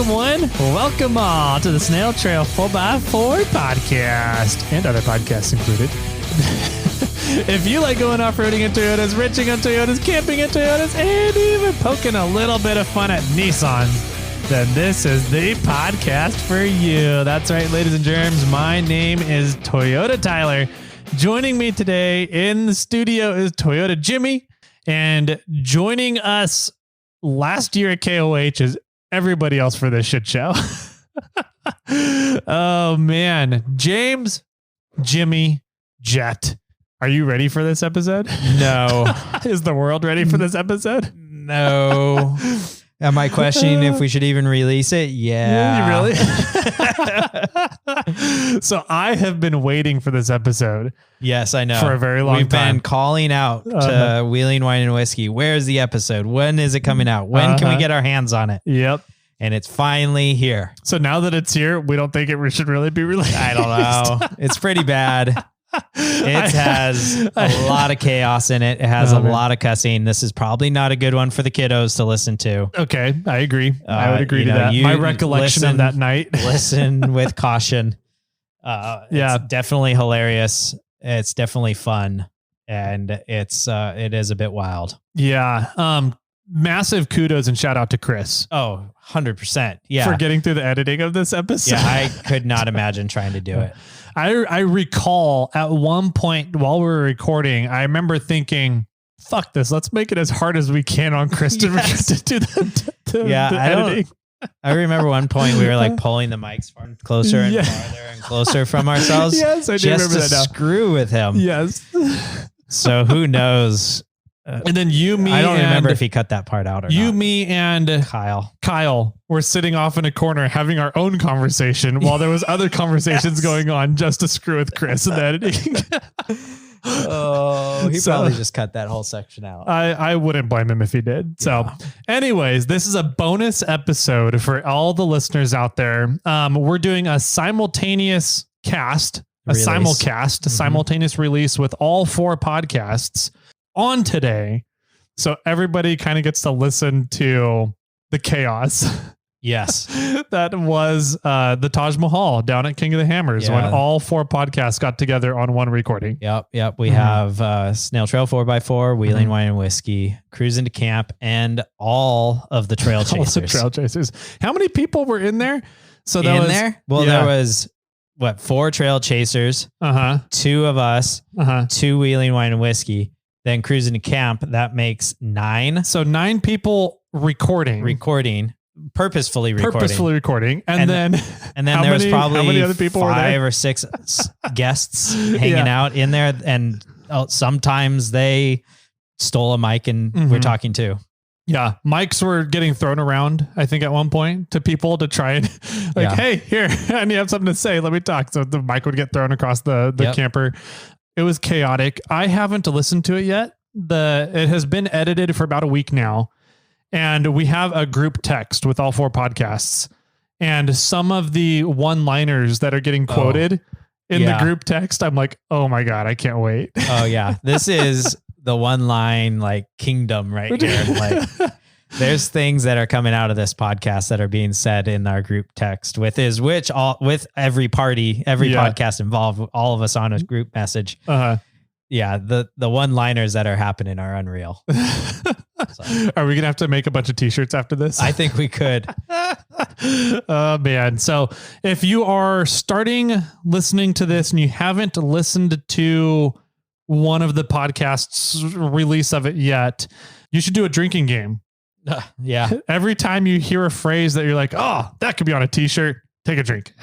everyone. Welcome all to the Snail Trail 4x4 podcast and other podcasts included. If you like going off-roading in Toyotas, wrenching on Toyotas, camping in Toyotas, and even poking a little bit of fun at Nissans, then this is the podcast for you. That's right, ladies and germs. My name is Toyota Tyler. Joining me today in the studio is Toyota Jimmy. And joining us last year at KOH is everybody else for this shit show. Oh, man. James, Jimmy, Jet. Are you ready for this episode? No. Is the world ready for this episode? No. Am I questioning if we should even release it? Yeah. Really? So I have been waiting for this episode. Yes, I know. For a very long time. We've been calling out to Wheeling Wine and Whiskey. Where's the episode? When is it coming out? When can we get our hands on it? Yep. And it's finally here. So now that it's here, we don't think it should really be released. I don't know. It's pretty bad. It has a lot of chaos in it. It has a lot of cussing. This is probably not a good one for the kiddos to listen to. Okay, I agree. I would agree to that. My recollection of that night. Listen with caution. It's definitely hilarious. It's definitely fun. And it is a bit wild. Yeah. Massive kudos and shout out to Chris. Oh, 100%. Yeah. For getting through the editing of this episode. Yeah, I could not imagine trying to do it. I recall at one point while we were recording, I remember thinking, fuck this. Let's make it as hard as we can on Chris to do the editing. I remember one point we were like pulling the mics closer and farther and closer from ourselves. Yes, I do remember that now. Screw with him. Yes. So who knows? And then I don't remember if he cut that part out or not. Me and Kyle were sitting off in a corner having our own conversation while there was other conversations going on just to screw with Chris in the editing. He probably just cut that whole section out. I wouldn't blame him if he did. Yeah. So anyways, this is a bonus episode for all the listeners out there. We're doing a simultaneous cast, simultaneous release with all 4 podcasts on today. So everybody kind of gets to listen to the chaos. Yes. That was the Taj Mahal down at King of the Hammers when all 4 podcasts got together on one recording. Yep. We have Snail Trail 4x4, Wheeling Wine and Whiskey, Cruisn to Camp, and all of the trail chasers. How many people were in there? So there was 4 trail chasers, 2 of us, 2 Wheeling Wine and Whiskey. Then Cruisn to Camp, that makes 9. So 9 people recording. Purposefully recording. And then there was probably how many other people 5 or 6 guests hanging out in there. And sometimes they stole a mic and we're talking too. Yeah. Mics were getting thrown around, I think, at one point to people to try and hey, here, I need to have something to say. Let me talk. So the mic would get thrown across the camper. It was chaotic. I haven't listened to it yet. It has been edited for about a week now. And we have a group text with all 4 podcasts. And some of the one-liners that are getting quoted in the group text, I'm like, oh my God, I can't wait. Oh yeah. This is the one-line kingdom right here. There's things that are coming out of this podcast that are being said in our group text with every party, every podcast involved, all of us on a group message. Yeah. The one-liners that are happening are unreal. So. Are we going to have to make a bunch of t-shirts after this? I think we could. Oh man. So if you are listening to this and you haven't listened to one of the podcasts release of it yet, you should do a drinking game. Yeah. Every time you hear a phrase that you're like, oh, that could be on a t-shirt, take a drink.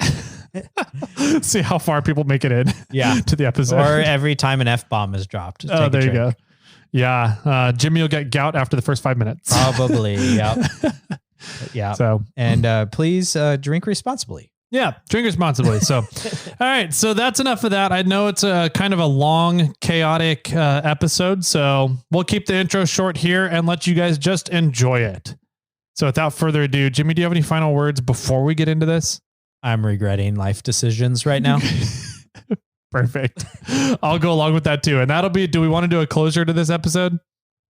See how far people make it in to the episode. Or every time an F-bomb is dropped. Oh, there you go. Yeah. Jimmy will get gout after the first 5 minutes. Probably. Yep. Yeah. So, and please drink responsibly. Yeah, drink responsibly. So, all right. So that's enough of that. I know it's a kind of a long, chaotic episode. So we'll keep the intro short here and let you guys just enjoy it. So without further ado, Jimmy, do you have any final words before we get into this? I'm regretting life decisions right now. Perfect. I'll go along with that too. And that'll be, do we want to do a closure to this episode?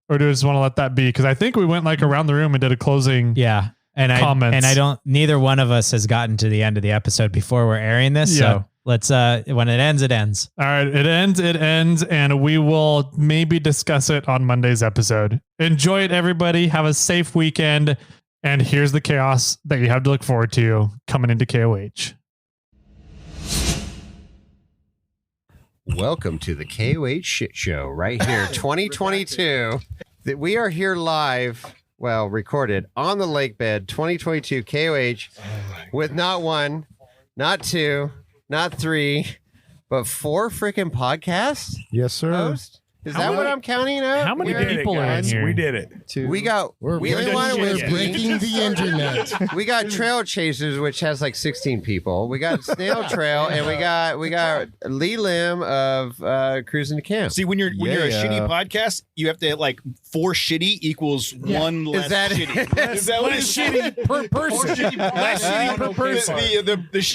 Or do we just want to let that be? Because I think we went around the room and did a closing. Yeah. And comments. I don't. Neither one of us has gotten to the end of the episode before we're airing this. Yeah. So let's. When it ends, it ends. All right, it ends, and we will maybe discuss it on Monday's episode. Enjoy it, everybody. Have a safe weekend. And here's the chaos that you have to look forward to coming into KOH. Welcome to the KOH Shit Show right here, 2022. We are here live, well, recorded on the lake bed, 2022 KOH, with not one, not two, not three, but 4 freaking podcasts. Yes, sir. Host? Is that what I'm counting out? How many We did it, people are in guys. here? We did it. We got. We're We only breaking wanted shit. was We're breaking the internet. We got Trail Chasers, which has like 16 people. We got Snail Trail, and we got Lee Lim of Cruisn to Camp. See, when you're a shitty podcast, you have to like 4 shitty equals 1 less shitty. Is that what Less it's shitty per person. Less shitty per person.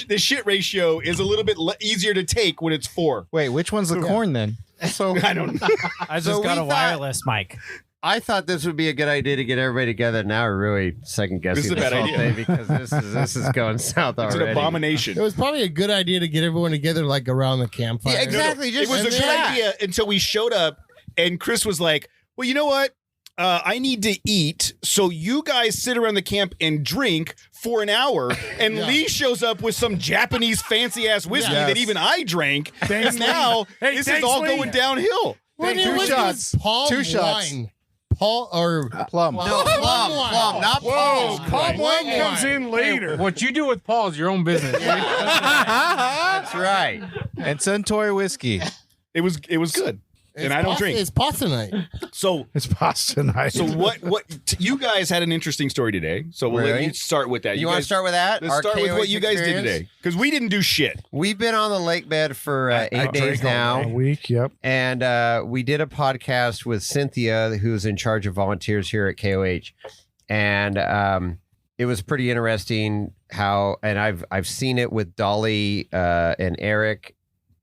The shit ratio is a little bit easier to take when it's 4. Wait, which one's the corn then? So I don't know. I just So got we a thought- wireless mic. I thought this would be a good idea to get everybody together. Now we're really second guessing This is a this bad whole idea. thing because this is going south It's already. an abomination. It was probably a good idea to get everyone together, like around the campfire. Yeah, exactly. It was a Just good chat. idea until we showed up and Chris was like, well, you know what? I need to eat. So you guys sit around the camp and drink for an hour. And Lee shows up with some Japanese fancy ass whiskey Yes. that even I drank. Thanks, and now Hey, this is thanks, all Lee. going downhill. Well, Two it was shots. Palm Two shots. wine. Paul or Plum. No, plum, not Whoa, palm. palm wine comes in later. What you do with Paul is your own business. That's right. And Centauri whiskey. It was good. And I don't drink. It's pasta night. So It's pasta night. so what you guys had an interesting story today. So we'll let Really? you start with that. You want to guys- start with that? Let's Our start with what KOH you guys did experience? today. Because we didn't do shit. We've been on the lake bed for 8 days a now. week. Yep. And we did a podcast with Cynthia, who's in charge of volunteers here at KOH. And it was pretty interesting how, and I've seen it with Dolly and Eric,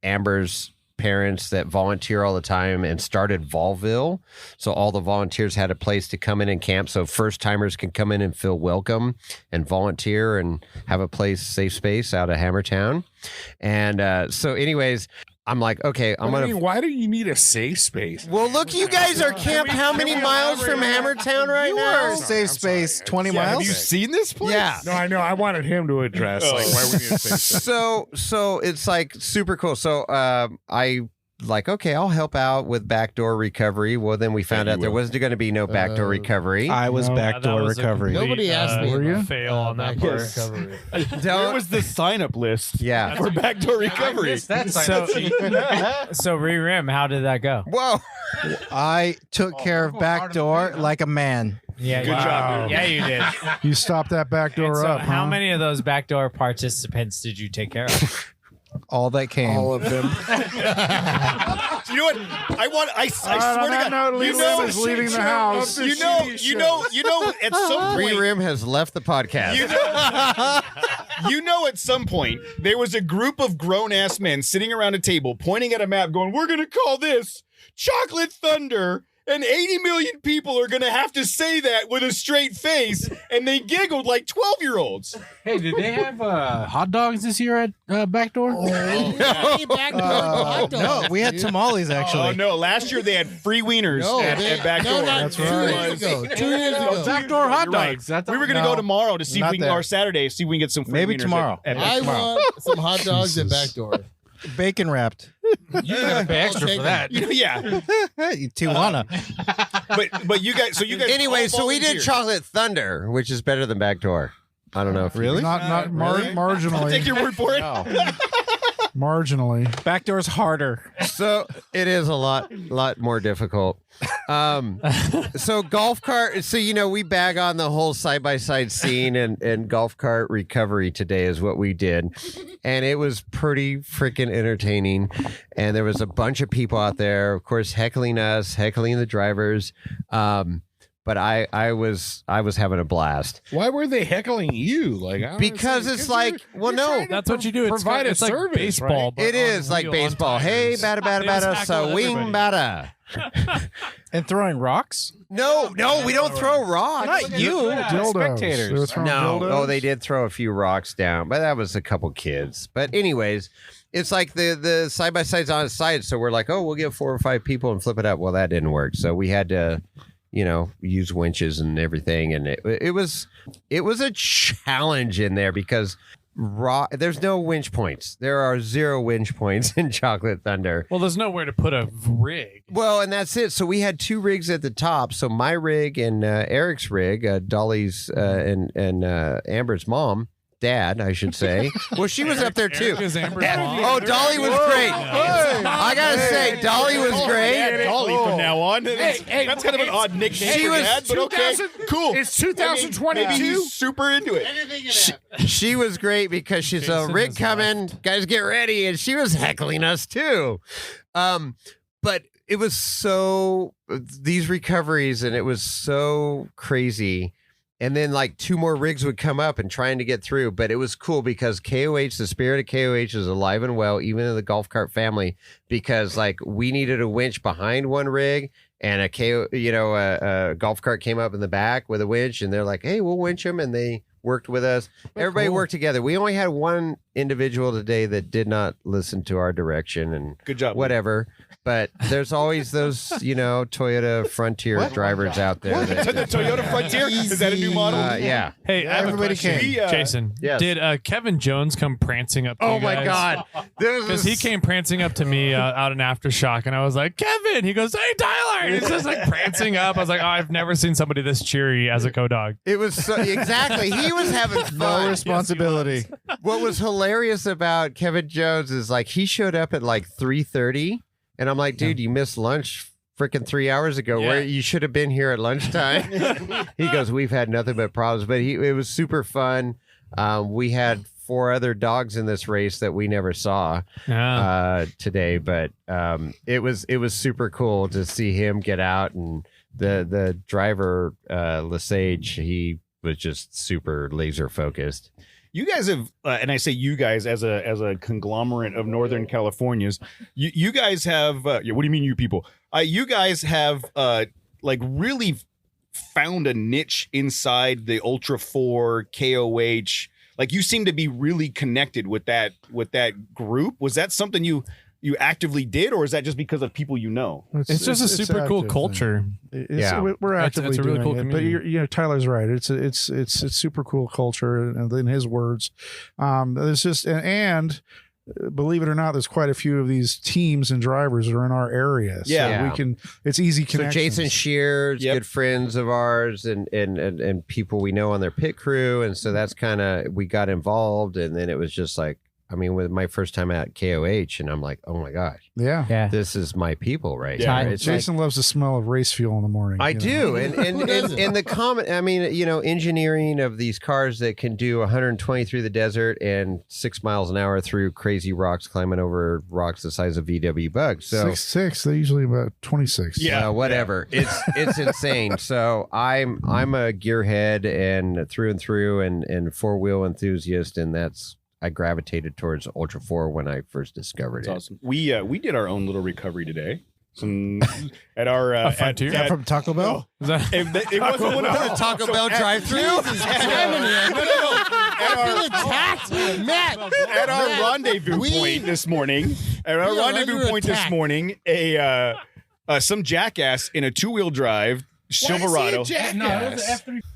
Amber's parents that volunteer all the time and started Volville. So all the volunteers had a place to come in and camp. So first timers can come in and feel welcome and volunteer and have a place, safe space out of Hammertown. And so anyways, I'm like, okay, I'm going to. Why do you need a safe space? Well, look, you guys are camped how many miles from Hammertown right now? Safe space, 20 miles. Have you seen this place? Yeah. No, I know. I wanted him to address like why we need a safe space. So it's like super cool. So I like, okay, I'll help out with backdoor recovery. Well, then we found out there wasn't going to be no backdoor recovery. I was backdoor recovery. Nobody asked me. Were you? about, Fail on that backdoor part. recovery. Where was the sign-up list Yeah. for backdoor recovery? So Re-Rim, how did that go? Whoa. I took care of backdoor like a man. Yeah, Good job, dude. Yeah, you did. You stopped that back And door so up. how many of those backdoor participants did you take care of? All that came. All of them. You know what? I swear to God. note, you know, is leaving the house. you know, at some Free point, Rim has left the podcast. you know, at some point, there was a group of grown-ass men sitting around a table pointing at a map going, we're going to call this Chocolate Thunder. And 80 million people are going to have to say that with a straight face. And they giggled like 12-year-olds. Hey, did they have hot dogs this year at Backdoor? No, we had tamales actually. Oh, no. Last year they had free wieners at Backdoor. No, not 2 years ago. 2 years ago. Backdoor hot You're right. dogs. That's We were going to No, go tomorrow to see if not we can, that. or Saturday, see if we can get some free Maybe wieners tomorrow. At I want some hot dogs at backdoor. Bacon wrapped. You gotta pay extra I'll for take that. Yeah. Tijuana. But you guys, Anyway, all so we did volunteered. Chocolate Thunder, which is better than backdoor. I don't know if Really? Not Really? marginally. Take your word for it. Marginally. Backdoor's harder. So it is a lot more difficult. So golf cart. So we bag on the whole side by side scene and golf cart recovery today is what we did, and it was pretty freaking entertaining. And there was a bunch of people out there, of course, heckling us, heckling the drivers. But but I was having a blast Why were they heckling you? Like I don't because understand. it's 'Cause like, you're- well, you're no, trying to That's what you do. It's provide a it's like service, baseball. right? But it is on like wheel, on baseball. Hey, tires. bada They just tackle swing everybody. bada. And throwing rocks? No, we don't throw rocks. Not you. Dildos. Spectators. They were throwing No, dildos? oh, they did throw a few rocks down, but that was a couple kids. But anyways, it's like the side by sides on its side. So we're like, oh, we'll get 4 or 5 people and flip it up. Well, that didn't work. So we had to, use winches and everything, and it was a challenge in there because there's no winch points. There are 0 winch points in Chocolate Thunder. Well, there's nowhere to put a rig. Well, and that's it. So we had 2 rigs at the top. So my rig and Eric's rig, Dolly's and Amber's dad, I should say. Well, she was up there too. Eric is Amber's mom. Oh, Dolly was great. I gotta say, Dolly was great. Yeah, Dolly from now on. That's kind of an odd nickname She for was Dad, but okay, cool. It's 2022. Maybe he's super into it. She was great because she's a Jason rig has coming. Guys, get ready, and she was heckling us too. But it was these recoveries, and it was so crazy. And then like 2 more rigs would come up and trying to get through. But it was cool because KOH, the spirit of KOH is alive and well, even in the golf cart family, because like we needed a winch behind one rig and a golf cart came up in the back with a winch and they're like, hey, we'll winch them. And they worked with us. Everybody worked together. We only had one individual today that did not listen to our direction and Good job. whatever. But there's always those, Toyota Frontier drivers out there. The Toyota Frontier? Is that a new model? Yeah. Hey, I have a Everybody question. came. Jason, Yes. did Kevin Jones come prancing up to Oh you my guys? God. Because he came prancing up to me out in Aftershock, and I was like, Kevin! He goes, hey, Tyler! And he's just like prancing up. I was like, oh, I've never seen somebody this cheery as a co-dog. It was exactly. He was having fun. No responsibility. What was hilarious about Kevin Jones is like he showed up at like 3:30, and I'm like, dude, you missed lunch freaking 3 hours ago. Yeah. Where you should have been here at lunchtime. He goes, we've had nothing but problems, but it was super fun. We had 4 other dogs in this race that we never saw today, but it was super cool to see him get out, and the driver Lesage, he was just super laser focused. You guys have, and I say you guys as a conglomerate of Northern Californians, you guys have, what do you mean you people? You guys have like really found a niche inside the Ultra 4 KOH. Like you seem to be really connected with that group. Was that something you actively did, or is that just because of people you know? It's just a super cool active. Yeah. Yeah. We're actively It's a really doing cool it. But community. Tyler's right. It's super cool culture, and in his words, there's just and believe it or not, there's quite a few of these teams and drivers that are in our area. So Yeah. we can. It's easy So connections. Jason Shears, Yep. good friends of ours, and people we know on their pit crew, and so that's kind of we got involved, and then it was just like, I mean, with my first time at KOH, and I'm like, oh my gosh, Yeah. Yeah. this is my people right Yeah. here. It's like, Jason loves the smell of race fuel in the morning. I you know? do, and the comment. I mean, engineering of these cars that can do 120 through the desert and 6 miles an hour through crazy rocks, climbing over rocks the size of VW bugs. So 6'6". They're usually about 26. Yeah. whatever. It's insane. So I'm a gearhead and through and 4-wheel enthusiast, and I gravitated towards Ultra 4 when I first discovered That's it. awesome. We did our own little recovery today. Some at our Frontier? Is that from Taco Bell? Is that- it wasn't one of our Taco Bell drive-thru? At our rendezvous point this morning. At our rendezvous point this morning, some jackass in a 2-wheel drive Silverado.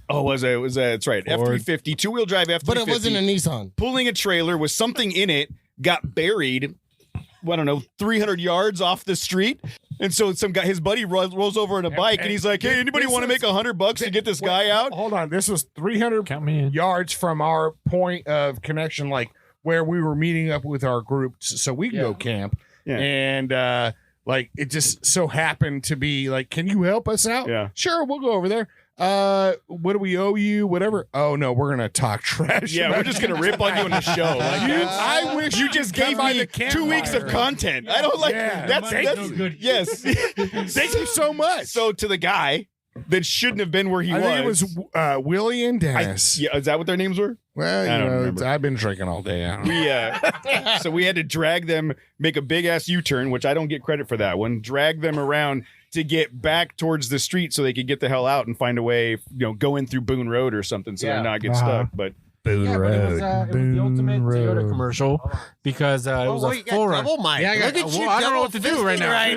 Oh, was it? That's right. F-350, 2-wheel drive F-350. But it wasn't a Nissan. Pulling a trailer with something in it, got buried, I don't know, 300 yards off the street. And so some guy, his buddy rolls over on a bike, and he's like, hey, anybody want to make $100 to get this guy out? Hold on. This was 300 Count me in. yards from our point of connection, like where we were meeting up with our group so we can go camp. Yeah. And like it just so happened to be like, can you help us out? Yeah. Sure, we'll go over there. What do we owe you? Whatever. Oh no, we're gonna talk trash. Yeah, we're just gonna rip on you on the show. Like, I wish you just gave me 2 weeks of content. I don't like Yeah, that's no good. yes. Thank you so much. So to the guy, that shouldn't have been where he I was. think it was Willie and Dennis. Yeah, is that what their names were? Well, I don't you know, remember. I've been drinking all day. I don't know. We so we had to drag them, make a big ass U-turn, which I don't get credit for that one. Drag them around to get back towards the street so they could get the hell out and find a way, go in through Boone Road or something so Yeah. they not get stuck. But Boone Yeah, but it was the Boone ultimate Toyota Road. commercial because it was a forerunner. double mic. Yeah, Look at you. I don't know what to do right now. I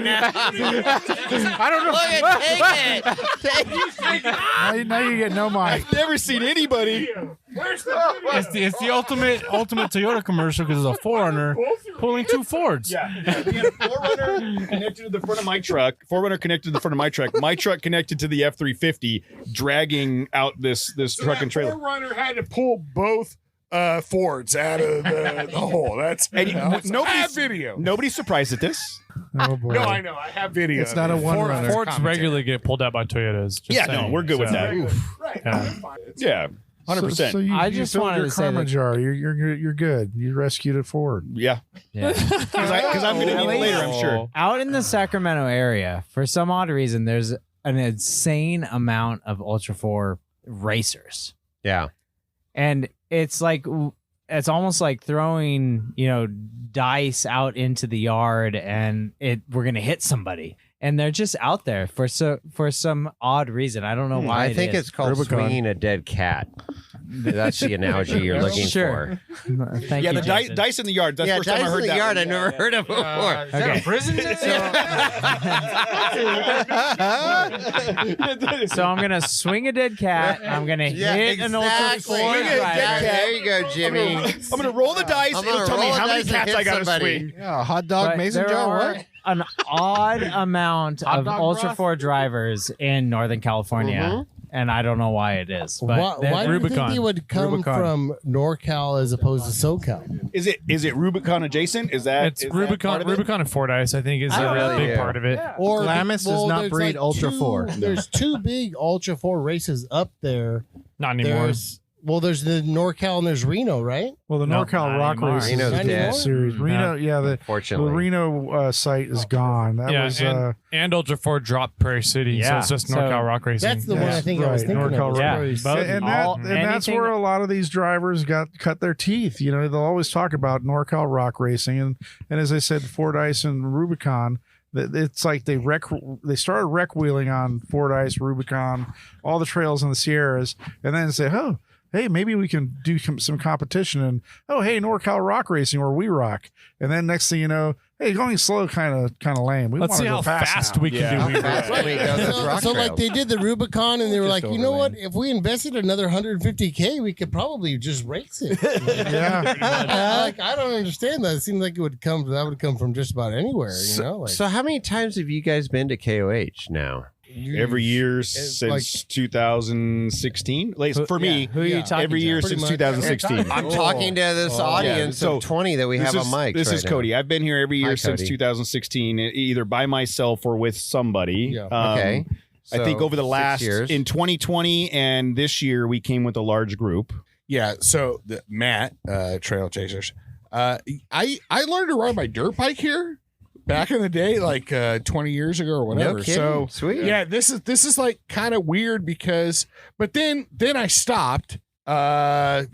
don't know. Take it. Now you get no mic. I've never seen anybody. It's the ultimate Toyota commercial because it's a forerunner pulling two Fords. Yeah, we had a Forerunner connected to the front of my truck. Forerunner connected to the front of my truck. My truck connected to the F-350, dragging out this truck and trailer. Forerunner had to pull both Fords out of the hole. That's And I nobody's have video. Nobody's surprised at this. Oh boy. No, I know. I have video. It's not a one-runner. Fords regularly get pulled out by Toyotas. just Yeah, saying. no, we're good with So, that. Right. Yeah. Yeah, 100%. So you, I you just filled wanted your to say karma that- jar. You're good. You rescued it forward. Yeah, Yeah. because I'm going to need it later, I'm sure. Out in the Sacramento area, for some odd reason, there's an insane amount of Ultra 4 racers. Yeah. And it's almost like throwing, dice out into the yard and we're going to hit somebody. And they're just out there for some odd reason. I don't know why. I think it's called Rubicon. swinging a dead cat. That's the analogy you're looking Sure. for. Thank Yeah, you, the Jason. dice in the yard. That's the first time I dice in heard the that. yard. I one. never heard of before. Is that a prison? So I'm gonna swing a dead cat. I'm gonna hit an Ultra 4 Swing a dead driver. cat. There you go, Jimmy. I'm going to roll the dice. I'm It'll gonna tell me roll how the many dice and cats hit I got to somebody. swing. Yeah, hot dog But mason there jar. are What? an odd amount Hot of dog Ultra broth? 4 drivers in Northern California, and I don't know why it is. But Why do you think Rubicon. they would come Rubicon. from NorCal as opposed to SoCal? Is it Rubicon adjacent? Is that It's is that part Rubicon. of it? Rubicon and Fordyce, I think, is I a really big do. part of it. Or Glamis does not there's breed Ultra 4. There's two big Ultra 4 races up there. Not anymore. There's the NorCal and there's Reno, right? Well, the No, NorCal not Rock anymore. Race Reno's is dead. series. Reno, yeah, the Fortunately. Reno site is gone. That yeah, was and Ultra 4 dropped Prairie City, so Yeah, it's just so NorCal Rock Racing. That's the one I That's think I was right, thinking NorCal of. was Rock. Prairie Yeah, City. both. and that's anything- where a lot of these drivers cut their teeth. They'll always talk about NorCal Rock Racing, and as I said, Fordyce and Rubicon. It's like they started wreck wheeling on Fordyce, Rubicon, all the trails in the Sierras, and then say, oh, hey, maybe we can do some competition, and oh, hey, NorCal Rock Racing, where we rock, and then next thing you know, hey, going slow kind of lame. We Let's wanna see go how fast now. we can Yeah. do. Weaver. Fast we go those rock So like trails. they did the Rubicon and they were Just like, you know what? overland. If we invested another 150K, we could probably just race it. Yeah. I don't understand that. It seems like that would come from just about anywhere, you know? Like, So how many times have you guys been to KOH now? Every year It's since 2016. For me, who are you talking every to? year Pretty since much. 2016. I'm talking to this audience So of 20 that we have on mic. This is Cody. I've been here every year Hi, since Cody. 2016, either by myself or with somebody. Yeah. Okay. I think So, over the 6 last years. in 2020 and this year we came with a large group. Yeah. So Matt, Trail Chasers. I learned to ride my dirt bike here back in the day, like 20 years ago or whatever. No kidding. So Sweet. yeah, this is like kind of weird because, but then I stopped. Whatever.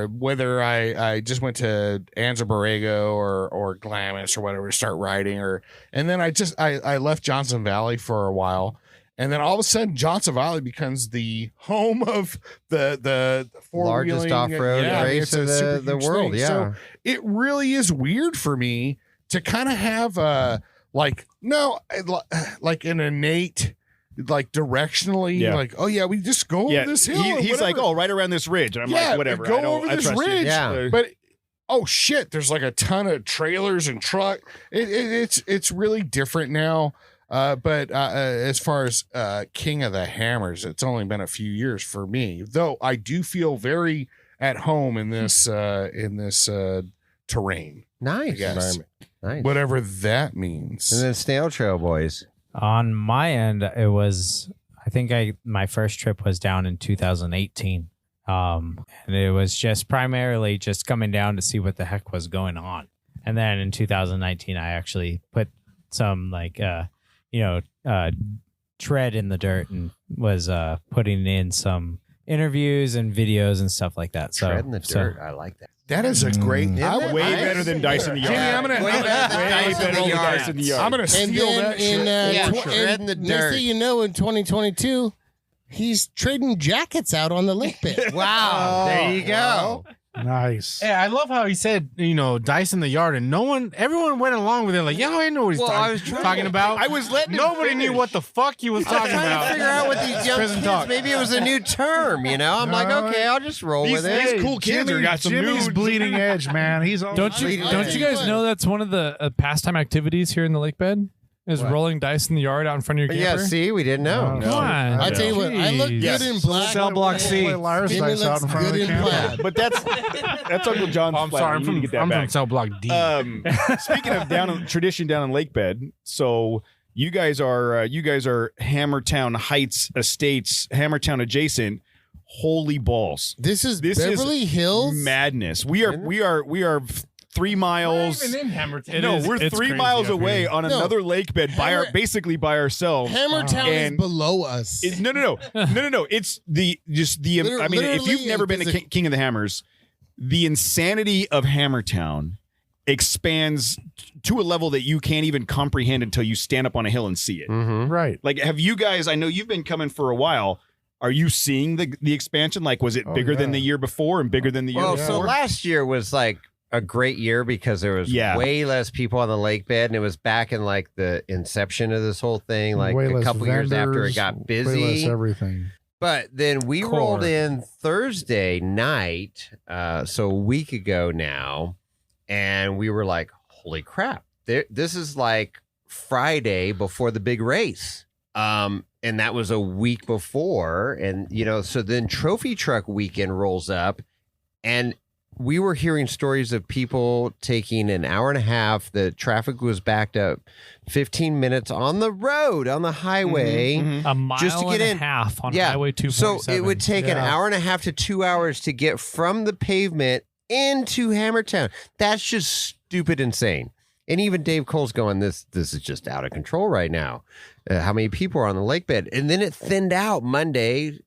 Whether I just went to Anza Borrego or Glamis or whatever to start riding, and then I left Johnson Valley for a while. And then all of a sudden, Johnson Valley becomes the home of the Largest four-wheeling. off-road race it's a of super the huge world. thing. Yeah. So it really is weird for me to kind of have like an innate, like directionally, Yeah. like, oh yeah, we just go over this hill. or he's like, whatever. oh, right around this ridge. And I'm Yeah, like, whatever. go I don't- over I this trust you. ridge. Yeah. But oh shit, there's like a ton of trailers and truck. It's really different now. But as far as King of the Hammers, it's only been a few years for me. Though I do feel very at home in this terrain, Nice. guess. Nice. whatever that means. And then Snail Trail Boys. On my end, it was, I think my first trip was down in 2018. And it was just primarily just coming down to see what the heck was going on. And then in 2019, I actually put some tread in the dirt and was putting in some interviews and videos and stuff like that. So Tread in the dirt. I like that. That is a great. Isn't it? Way Nice. better than Dice in the Yard. Jimmy, I'm gonna. Way better than Dice in the than Yard. Dice in the Yard. I'm gonna And steal then that in shit. Tread in the next dirt. thing you know, in 2022, he's trading jackets out on the lake pit. Wow. There you go. Nice. Yeah, I love how he said, dice in the yard, and everyone went along with it. Like, yeah, I know what he's Well, I was trying talking to- about. I was letting him Nobody knew finish. what the fuck he was I was talking trying about. to figure out what these young Prison kids, talk. maybe it was a new term, I'm like, No, okay, I'll just roll These with it. cool kids Jimmy, are got some Jimmy's new bleeding edge, man. He's all Don't you guys know that's one of the pastime activities here in the lake bed? Is What? rolling dice in the yard out in front of your Yeah, camper? see, we didn't know. No. Come on. I tell you what, I look Jeez. good in black. Cell block C. Play liar's Jimmy dice out looks in front of good the in camera. plaid. But that's Uncle John's. Oh, I'm flat. sorry. You need to get that I'm back. from cell block D. Speaking of tradition down in Lake Bed, so you guys are Hammertown Heights Estates, Hammertown adjacent. Holy balls! This is This is Beverly Hills. Madness. We are 3 miles. in Hammertown. No, is- we're it's 3 crazy miles up away here. on No. another lake bed basically by ourselves. Hammertown is And- below us. No. It's the I mean, if you've Literally never been to and King of the Hammers, the insanity of Hammertown expands to a level that you can't even comprehend until you stand up on a hill and see it. Mm-hmm. Right. Like, have you guys? I know you've been coming for a while. Are you seeing the expansion? Like, was it Oh, bigger than yeah. the year before and bigger than the year Well, before? so last year was like a great year because there was Yeah. way less people on the lake bed, and it was back in like the inception of this whole thing, like Way a less couple years after it vendors, got Way less busy. everything. But then we Core. rolled in Thursday night, so a week ago now, and we were like, holy crap, this is like Friday before the big race. And that was a week before. And, so then Trophy Truck Weekend rolls up, and we were hearing stories of people taking an hour and a half. The traffic was backed up 15 minutes on the road, on the highway. Mhm. A mile Just to get and in. a half on Yeah. Highway 247. So it would take an hour and a half to 2 hours to get from the pavement into Hammertown. That's just stupid insane. And even Dave Cole's going, this is just out of control right now. How many people are on the lake bed? And then it thinned out Monday,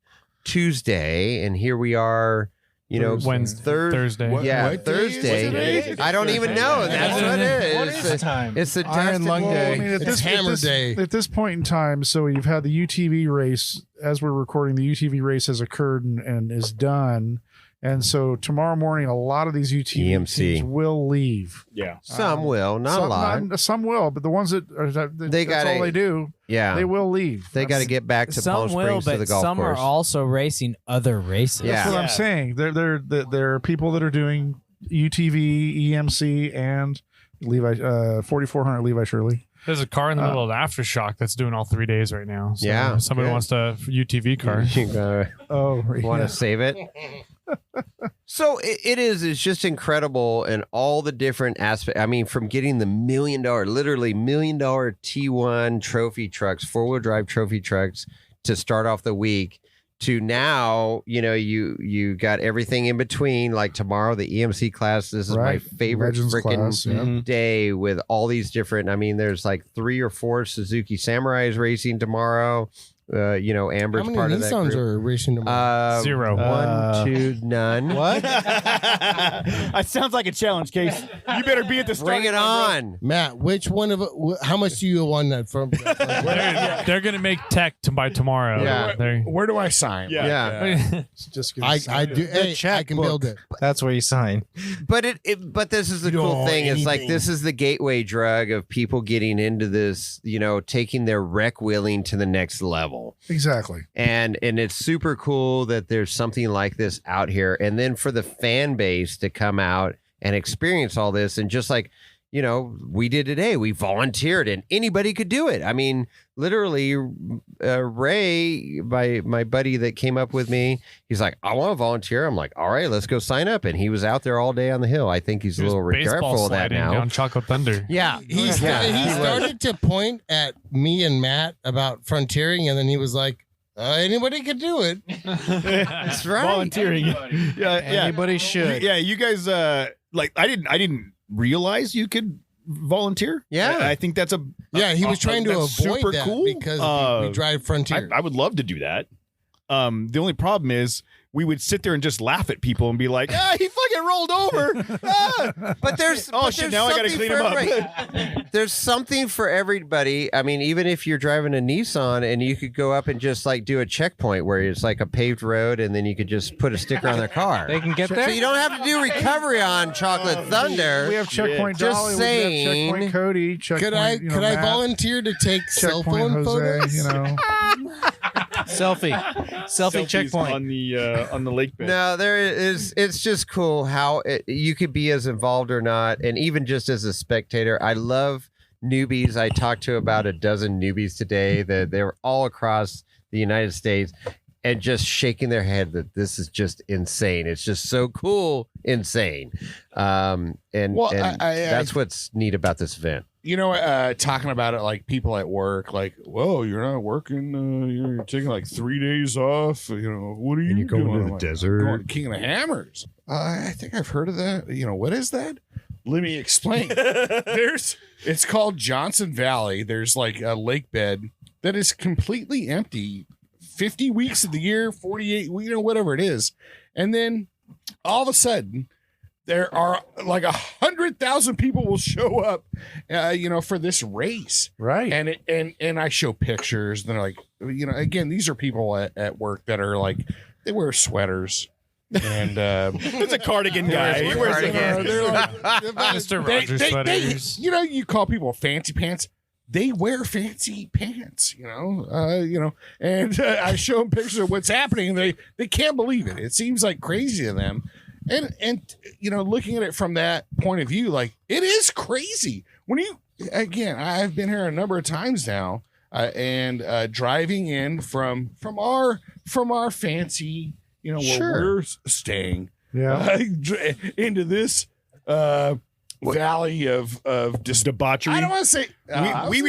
Tuesday, and here we are, Wednesday, Thursday. Yeah, What day is Thursday. it? I don't even know. That's what it is. What is the time? It's the Iron Dustin Lung Bowl. Day. I mean, It's Hammer Day. At this point in time, so you've had the UTV race. As we're recording, the UTV race has occurred and is done. And so tomorrow morning, a lot of these UTV EMC. teams will leave. Yeah. Some will, not a some, lot. Some will, but the ones that are They that's gotta- all they do. Yeah. They will leave. They got to get back to Palm Some will, Springs to the but golf some course. are also racing other races. Yeah. That's what I'm saying. There are people that are doing UTV, EMC, and Levi 4400 Levi Shirley. There's a car in the middle of the aftershock that's doing all 3 days right now. So Yeah. if somebody Good. wants a UTV car. Oh, Want yeah. to save it? So it's just incredible in all the different aspects. I mean, from getting the literally $1 million T1 trophy trucks, 4-wheel drive trophy trucks to start off the week, to now, you got everything in between. Like tomorrow, the EMC class. This is my Right. favorite Legends freaking class, yeah. day with all these different. I mean, there's like 3 or 4 Suzuki Samurais racing tomorrow. Amber's How many part of that Nissans group. are racing tomorrow? 0. 1, 2, none. What? That sounds like a challenge, Case. You better be at the start. Bring it on. Matt, which one of how much do you want that from? They're going to make tech by tomorrow. Yeah. They're- Where do I sign? Yeah. Just give I us- do. Hey, I can build it. That's where you sign. But but this is the You cool don't thing. It's like anything. this is the gateway drug of people getting into this, taking their rec wheeling to the next level. Exactly. And it's super cool that there's something like this out here. And then for the fan base to come out and experience all this, and just like, we did today, we volunteered and anybody could do it. I mean, literally, Ray, my buddy that came up with me, he's like, I want to volunteer. I'm like, all right, let's go sign up. And he was out there all day on the hill. I think he's a There's little baseball regretful of that sliding now. down Chocolate Thunder. Yeah. He was. started to point at me and Matt about frontiering, and then he was like, anybody could do it. That's right. Volunteering. Yeah. Anybody should. Yeah. You guys, I didn't realize you could volunteer. Yeah. I think that's he was trying to that's avoid super that cool because we drive Frontier. I would love to do that. The only problem is we would sit there and just laugh at people and be like, he fucking rolled over. But there's shit, now I gotta clean him up. There's something for everybody. I mean, even if you're driving a Nissan and you could go up and just like do a checkpoint where it's like a paved road and then you could just put a sticker on their car. They can get there. So you don't have to do recovery on Chocolate Thunder. We have checkpoint Just Dolly. saying. We have checkpoint Cody. Checkpoint, Could I Matt, volunteer to take cell checkpoint phone Jose, photos? Selfie Selfies checkpoint. on the lake bed. No, there is. It's just cool how you could be as involved or not, and even just as a spectator. I love newbies. I talked to about a dozen newbies today. That they're all across the United States, and just shaking their head that this is just insane. It's just so cool, insane. And that's what's neat about this event. Talking about it like people at work, like, whoa, you're not working. You're taking like 3 days off. What are you going doing? to the I'm like, desert? I'm going to King of the Hammers. I think I've heard of that. What is that? Let me explain. It's called Johnson Valley. There's like a lake bed that is completely empty 50 weeks of the year, 48, whatever it is. And then all of a sudden, there are like 100,000 people will show up, for this race. Right. And I show pictures. And they're like, again, these are people at work that are like, they wear sweaters. And it's a cardigan guy. He wears a cardigan. They're like, Mr. Rogers sweaters. you call people fancy pants. They wear fancy pants, and I show them pictures of what's happening. And they can't believe it. It seems like crazy to them. And looking at it from that point of view, like it is crazy. I've been here a number of times now, and driving in from our fancy, where we're staying, into this valley of debauchery. I don't want to say we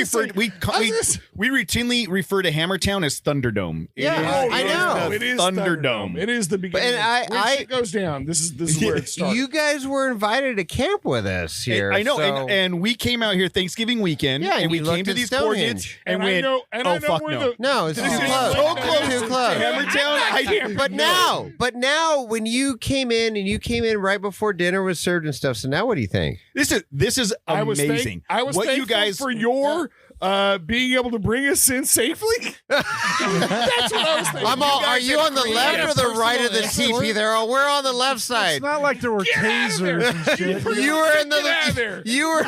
routinely refer to Hammertown as Thunderdome. I know. It is Thunderdome. It is the beginning. And when shit goes down, this is where it starts. You guys were invited to camp with us here. I know, so- and we came out here Thanksgiving weekend, Yeah, and we you came looked to at these Stonehenge. porches and went, I know fuck where no. No, it's too This is close. so close Too to close. Hammertown. But now, when you came in right before dinner was served and stuff. So now, what do you think? This is amazing. I was what thankful you guys for your being able to bring us in safely. That's what I was thinking. Are you on the left or the right of the teepee there? Oh, we're on the left It's side. not like there were tasers and shit. You were in Get out of there. the you were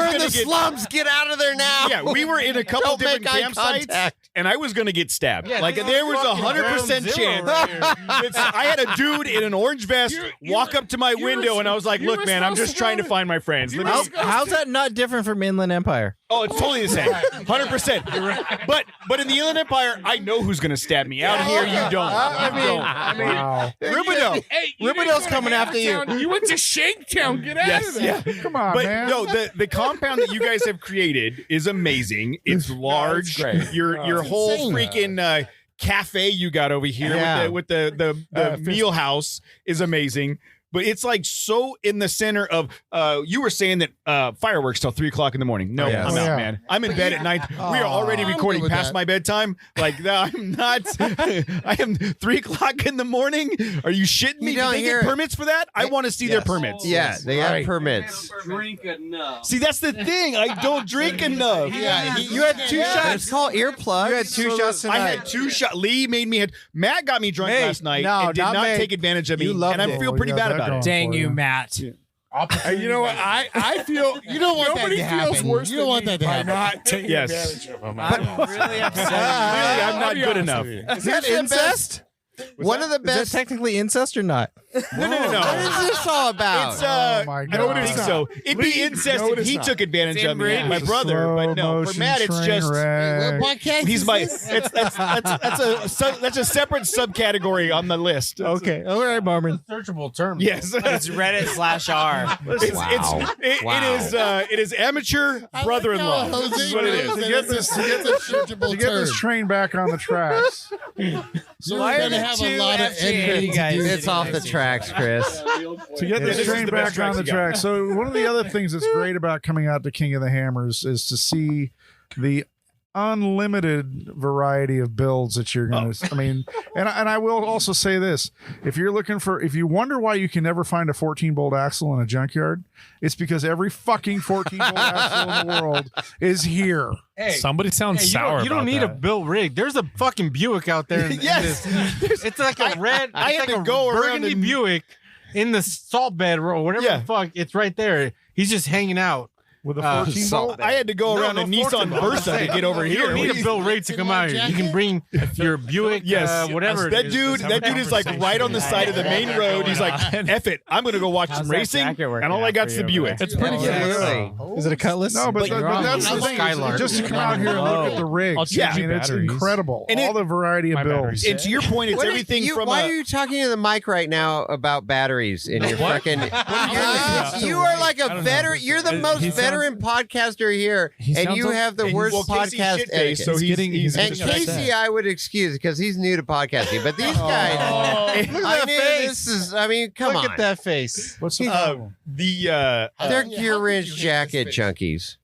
in the slums. Get out of there now. Yeah, we were in a couple Don't different make eye campsites, contact. and I was going to get stabbed. Yeah, like this there is was fucking 100% ground zero chance. right here. I had a dude in an orange vest walk up to my window, and I was like, you "Look, were man, I'm supposed just to trying go to find my friends." Let me- How's that not different from Inland Empire? Oh, it's totally the same, 100%. But in the Inland Empire, I know who's going to stab me. Out here, you don't. Wow. Riverdale. Riverdale's coming after you. You went to Shakedown. Get out of there. Yeah. Come on, But man. no, the compound that you guys have created is amazing. It's large. great. Your whole insane. freaking cafe you got over here Yeah. with the meal house is amazing. But it's like so in the center of. You were saying that fireworks till 3:00 in the morning. No, Yes. I'm Oh, out, yeah. man. I'm in bed at night. We are already I'm recording good with past that. my bedtime. Like I'm not. I am 3:00 in the morning. Are you shitting me? You Do don't they hear get it. permits for that? I want to see their permits. Yeah, they have Right. permits. Drink enough. See, that's the thing. I don't drink enough. Yeah, You had two But shots. it's called earplugs. You had two shots I tonight. had 2 shots. Lee made me. Matt got me drunk Hey, last night no, and did not not me. take advantage of me. You loved and I it. feel pretty Oh, you got bad that about it. going. Dang you, Matt. You know what? I feel You don't want that nobody to feels happen. worse You don't than want me that to by happen. not taking Yes. advantage of them. I'm really upset. Really, I'm not good enough. Is that incest? One of the Is that best. technically incest or not? No. What is this all about? It's Oh, my I God. don't think so. It'd be Lee, incest no, if it is he not. took advantage of me, inbreeding. my brother. But no, for Slow Matt, it's motion just train What wreck. podcast he's is my. this? That's a separate subcategory on the list. Okay. All right, Marmon. Searchable term. Yes. It's Reddit/r. It is amateur brother-in-law. I like how This Jose is what it knows is. that it's a searchable To get this term. train back on the tracks. You're Why are going to the have two a lot of FGA editing to guys do. It's off the track. tracks, Chris. To get This this is train the back best on tracks the you got. track. So one of the other things that's great about coming out to King of the Hammers is to see the unlimited variety of builds that you're going to, I mean, and I will also say this, if you wonder why you can never find a 14 bolt axle in a junkyard, it's because every fucking 14 bolt axle in the world is here. Hey, Somebody sounds sour. You don't about need a that. built rig. There's a fucking Buick out there. Yes. It's like a red. I it's had like to a go around burgundy and- Buick in the salt bed or whatever Yeah. the fuck. It's right there. He's just hanging out. With a 14 bolt. I had to go No, around no, a Nissan 14 bolt. Versa to get over You here. don't need a built rig to come out here. You can bring your Buick, Yes, whatever. That dude is like right on the side of the main road. He's like, "F it, I'm gonna go watch some racing," and all I got's the Buick. It's pretty good. Absolutely. Is it a Cutlass? No, but, Like, but that's the on thing. Skylark. Just to come out here and look at the rigs. I'll Yeah. change I mean, it's batteries. incredible. And all the variety of My builds. batteries. And to your point, it's What everything you, from why a. are you talking to the mic right now about batteries in your fucking? You are like a veteran. You're the most he sounds- veteran podcaster here, he and sounds you like- have the and- worst well, Casey's podcast shit day, etiquette. so he's getting- he's And upset. Casey, I would excuse because he's new to podcasting, but these guys, Look at I that knew face. this is. I mean, come Look on, at that face. What's the problem? they're gear wrench jacket junkies.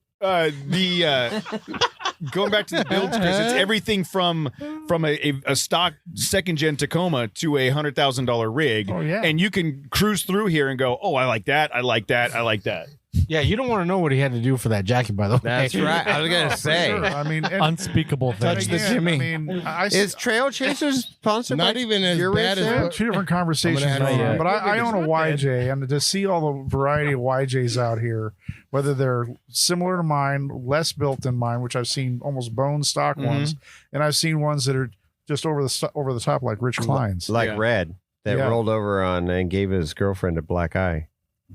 Going back to the builds, Chris, it's everything from a stock second gen Tacoma to a $100,000 rig. Oh, yeah. And you can cruise through here and go, oh, I like that, I like that, I like that. Yeah, you don't want to know what he had to do for that jacket, by the way. That's right. I was gonna say, Sure. I mean, and Unspeakable Touch things. the Jimmy. I mean, is Trail Chasers sponsored Not by even as gear bad wrench as there? what- two different conversations I'm gonna going have on, to- but I own a YJ, and to see all the variety of YJs out here, whether they're similar to mine, less built than mine, which I've seen almost bone stock ones, and I've seen ones that are just over the top, like Rich Klein's. Like Yeah. Red that Yeah. rolled over on and gave his girlfriend a black eye.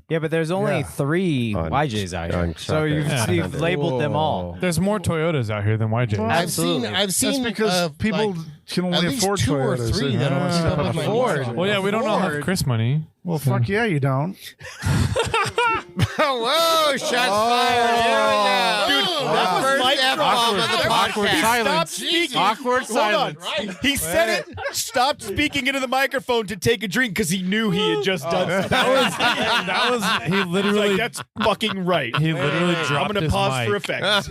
Yeah, but there's only Yeah. 3 On- YJs out on here. So you've, Sunday. you've labeled them all. There's more Toyotas out here than YJs. Well, I've seen That's because people like, can at only least afford 2 or Toyotas. 3 They that don't are step up up with my Ford. Nissan. Well, yeah, we don't all have Ford. Chris money. Well, fuck yeah, you don't. Whoa! Shots fired! Here we go. Dude, The that was first mic F-bomb drop. of the Awkward podcast. silence. Speaking. Awkward Hold on. silence. He said it, stopped speaking into the microphone to take a drink because he knew he had just done something. That was he He's literally like, that's fucking right. he literally I'm dropped going to his pause mic. for effect. Let's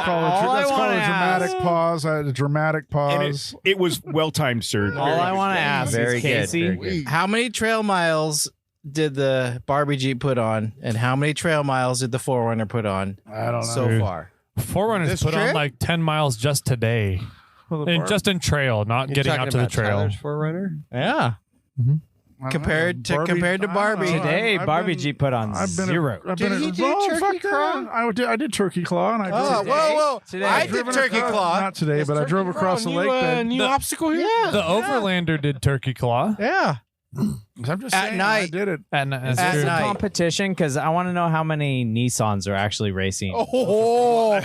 call it a dramatic pause. A dramatic And pause. it was well timed, sir. All I want to ask Very is, good, Casey, very good. How many trail miles did the Barbie Jeep put on, and how many trail miles did the 4Runner put on I don't know. so far? Forerunners This put on trip? like 10 miles just today. Well, the And bar- just in trail, not You're getting talking out to the about trail. Tyler's 4Runner? Yeah, I don't compared know. to- compared to I don't know. Barbie. today I've Barbie been- Jeep put on I've been 0. I've been Did he do oh, Turkey fuck Claw? that. I did Turkey Claw, and I Oh, drove, whoa! Today. I I've did driven Turkey across- Claw. Not today, but I drove across the lake bed. New obstacle here? Yeah, The Overlander did Turkey Claw. yeah. I'm just At saying, night. I did it. And Is At this a night. competition? Because I want to know how many Nissans are actually racing. Oh,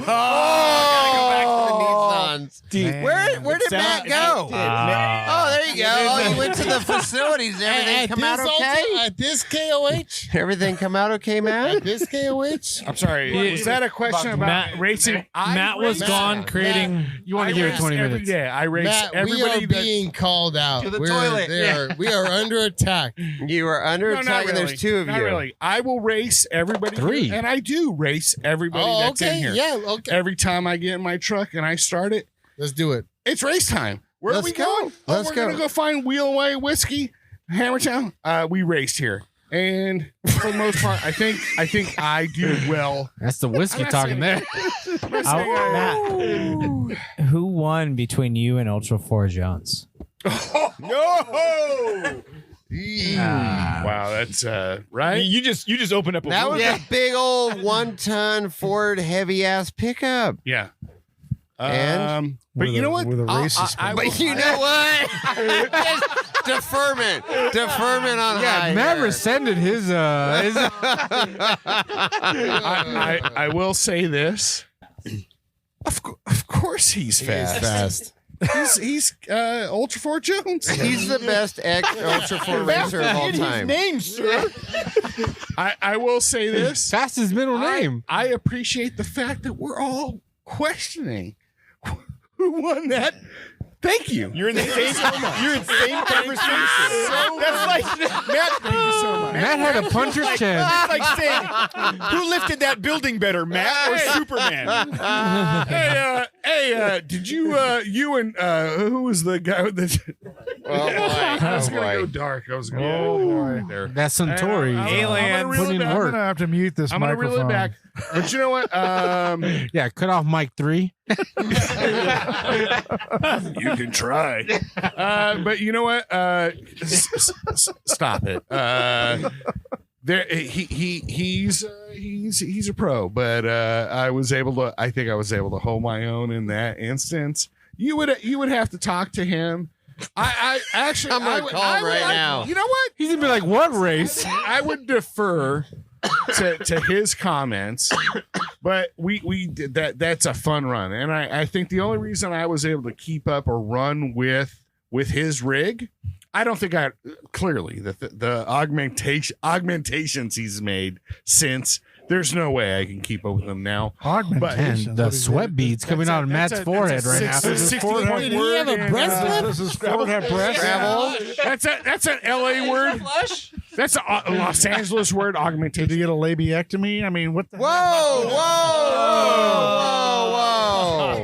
Man. Where did Matt go? Oh, there you go. Oh, you went to the facilities. Everything come out okay? At this KOH? Everything come out okay, Matt? At this KOH? I'm sorry. Was that a question about Matt, racing? Matt was race- gone Matt- creating. You want I to give it race 20 every minutes. day. I race Matt, we everybody are that. being called out. To the We're- toilet. they are- we are under attack. You are under No, attack, not and really. there's 2 of Not you. really. I will race everybody. 3. Here, and I do race everybody Oh, that's in okay. here. Yeah, okay. Every time I get in my truck and I start it, Let's do it. it's race time. Where Let's are we go. going? Let's we're go. gonna go find Wheelaway Whiskey, Hammertown. We raced here, and for the most part, I think I do well. That's the whiskey I'm not talking there. Matt, who won between you and Ultra 4 Jones? No! Wow, that's right. You just opened up a That was wound. a big old 1-ton Ford heavy ass pickup. Yeah. And? But you know what? With a I'll- racist. I will- But you know what? Just deferment on high. Matt there. rescinded his I will say this. Of course he's fast. He's Ultra 4 Jones. He's the best Ultra 4 racer of all His time. name, sir. I will say this. That's his middle name. I appreciate the fact that we're all questioning who won that Thank you. You're in the same. You're in the same conversation. That's like Matt. Thank you so much. Matt had a puncher's chest. It's like saying, who lifted that building better, Matt or Superman? Hey, did you and who was the guy with the? I was gonna go dark. I was gonna go there. That's Centauri. Alien. Put in I'm work. gonna have to mute this I'm gonna microphone. reel it back. But you know what? Yeah, cut off mic 3. You can try. But you know what? Stop it. There, he's a pro, but I think I was able to hold my own in that instance. You would have to talk to him. I actually, I'm gonna call right now. You know what? He's gonna be like, "What race?" I would defer to his comments, but we did that. That's a fun run, and I think the only reason I was able to keep up or run with his rig, I don't think clearly the augmentations he's made since. There's no way I can keep up with him now. Augmentations. And the sweat beads coming out of Matt's forehead right now. Does his forehead have breasts? That's an LA word. That's a Los Angeles word. Augmentation. Did you get a labiectomy? I mean, what the? Whoa!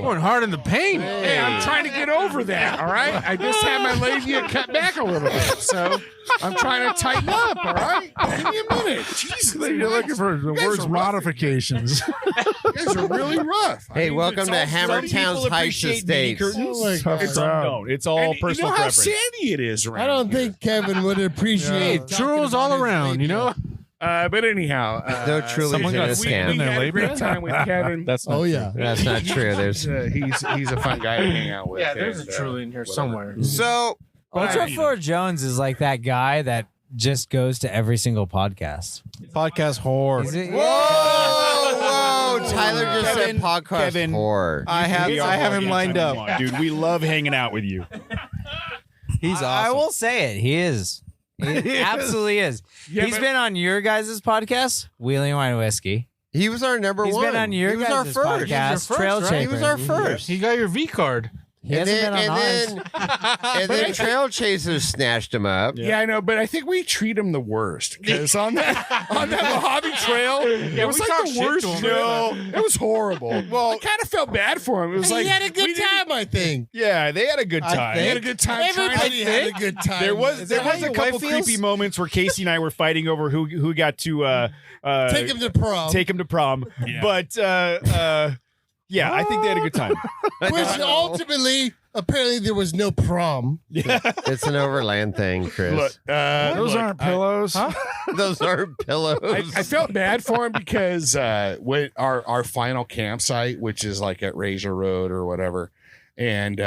Going hard in the paint. Hey, I'm trying to get over that. All right, I just had my labia cut back a little bit, so I'm trying to tighten up. All right, give me a minute. Jesus, You're looking for the words modifications. You guys are really rough. Hey, welcome to Hammertown's Heights Estates. It's all And personal you know how preference. sandy it is around. I don't here. think Kevin would appreciate Churros all around, you know. But anyhow, Though truly someone got a stabbed in scam. their had a labia? great time with Kevin. That's not true. That's not true. There's He's a fun guy to hang out with. Yeah, there's a and, truly in here whatever. somewhere. so. Ultra 4 Jones is like that guy that just goes to every single podcast. Podcast whore. Is it? Whoa! Tyler just said podcast Kevin, whore. I have him lined up. Dude, we love hanging out with you. He's awesome. I will say it. He is. He absolutely is. Yeah, He's but- been on your guys' podcast, Wheeling Wine Whiskey. He was our number He's one. been on your he was our guys' first. podcast, Trail Chaser. He was our first. He got your V card. He hasn't been on ours. And then Trail Chasers snatched him up. Yeah, I know, but I think we treat him the worst because on that Mojave Trail, it was we like talk the shit worst. to him. No, it was horrible. Well, I kind of felt bad for him. It was He like had a good we didn't- time, I think. Yeah, they had a good time. They had a good time. Everybody had a good time. There was a couple creepy moments where Casey and I were fighting over who got to Take him to prom. take him to prom. Yeah. But yeah, I think they had a good time. Which ultimately, apparently, there was no prom. It's an overland thing, Chris. Look, Those aren't pillows. Those aren't pillows. I felt bad for him because with our final campsite, which is like at Razor Road or whatever, and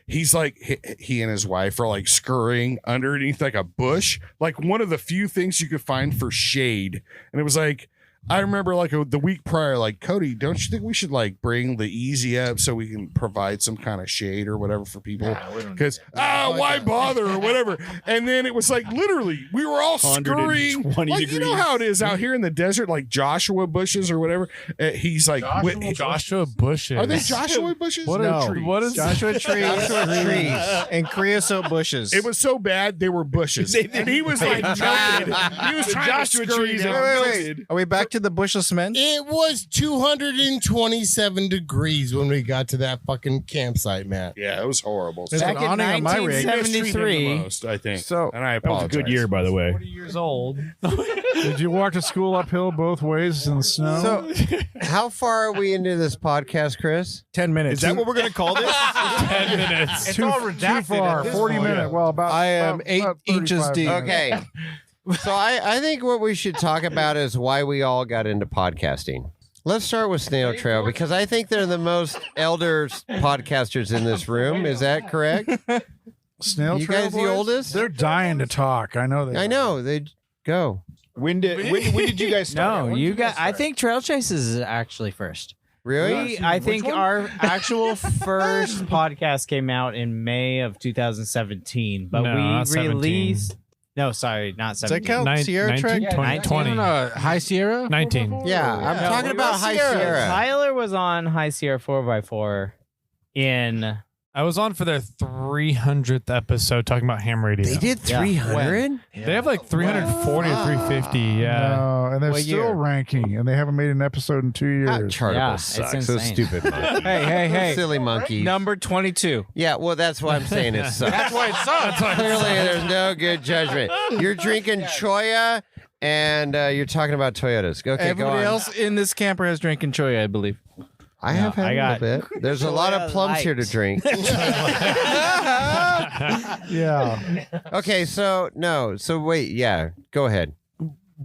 he's like he and his wife are like scurrying underneath like a bush, like one of the few things you could find for shade, and it was like. I remember like the week prior, like, Cody, don't you think we should like bring the easy up so we can provide some kind of shade or whatever for people? Because why bother or whatever? And then it was like literally we were all scurrying. 120 Like, you know degrees. how it is out here in the desert, like Joshua bushes or whatever. He's like, Joshua Bushes. are they Joshua bushes? What no. are trees? What is Joshua trees and creosote bushes. It was so bad they were bushes, and he was like melted. He was trying Joshua to scurry trees down. are wait. Are we back to the bushless men? It was 227 degrees when we got to that fucking campsite, Matt. Yeah, it was horrible. There's an Back in awning on my rig. 1973. The most, I think. So- and I That was apologize. a good year, by the way. 40 years old. Did you walk to school uphill both ways in the snow? So, how far are we into this podcast, Chris? 10 minutes. Is that what we're going to call this? 10 minutes. too far. 40 minutes. Well, about I am about 8 inches 35 deep. minutes. Okay. So I think what we should talk about is why we all got into podcasting. Let's start with Snail Trail because I think they're the most elder podcasters in this room. Is that correct? Snail You Trail guys the boys? oldest? They're dying to talk. I know they. I know. They go. When did you guys start? No, you got. I think Trail Chases is actually first. Really? I think our actual first podcast came out in May of 2017, but No, we not 17. released. No, sorry, not Does that 17. count? Sierra Trek? 20. High Sierra? 19. Yeah, I'm No, talking we about were High Sierra. Tyler was on High Sierra 4x4 in I was on for their 300th episode talking about ham radio. They did 300? They have like 340 or 350. Yeah. No, and they're What still year? ranking, and they haven't made an episode in 2 years. Chartable Yeah, it's sucks. So insane. stupid monkeys. Hey. Silly monkeys. Number 22. Yeah, well, that's why I'm saying it sucks. That's why it sucks. Clearly, there's no good judgment. You're drinking Choya, and you're talking about Toyotas. Okay, Everybody go on. else in this camper has drinking Choya, I believe. I have had a little bit. There's a lot of plums here to drink. Yeah. Okay, so wait, yeah, go ahead.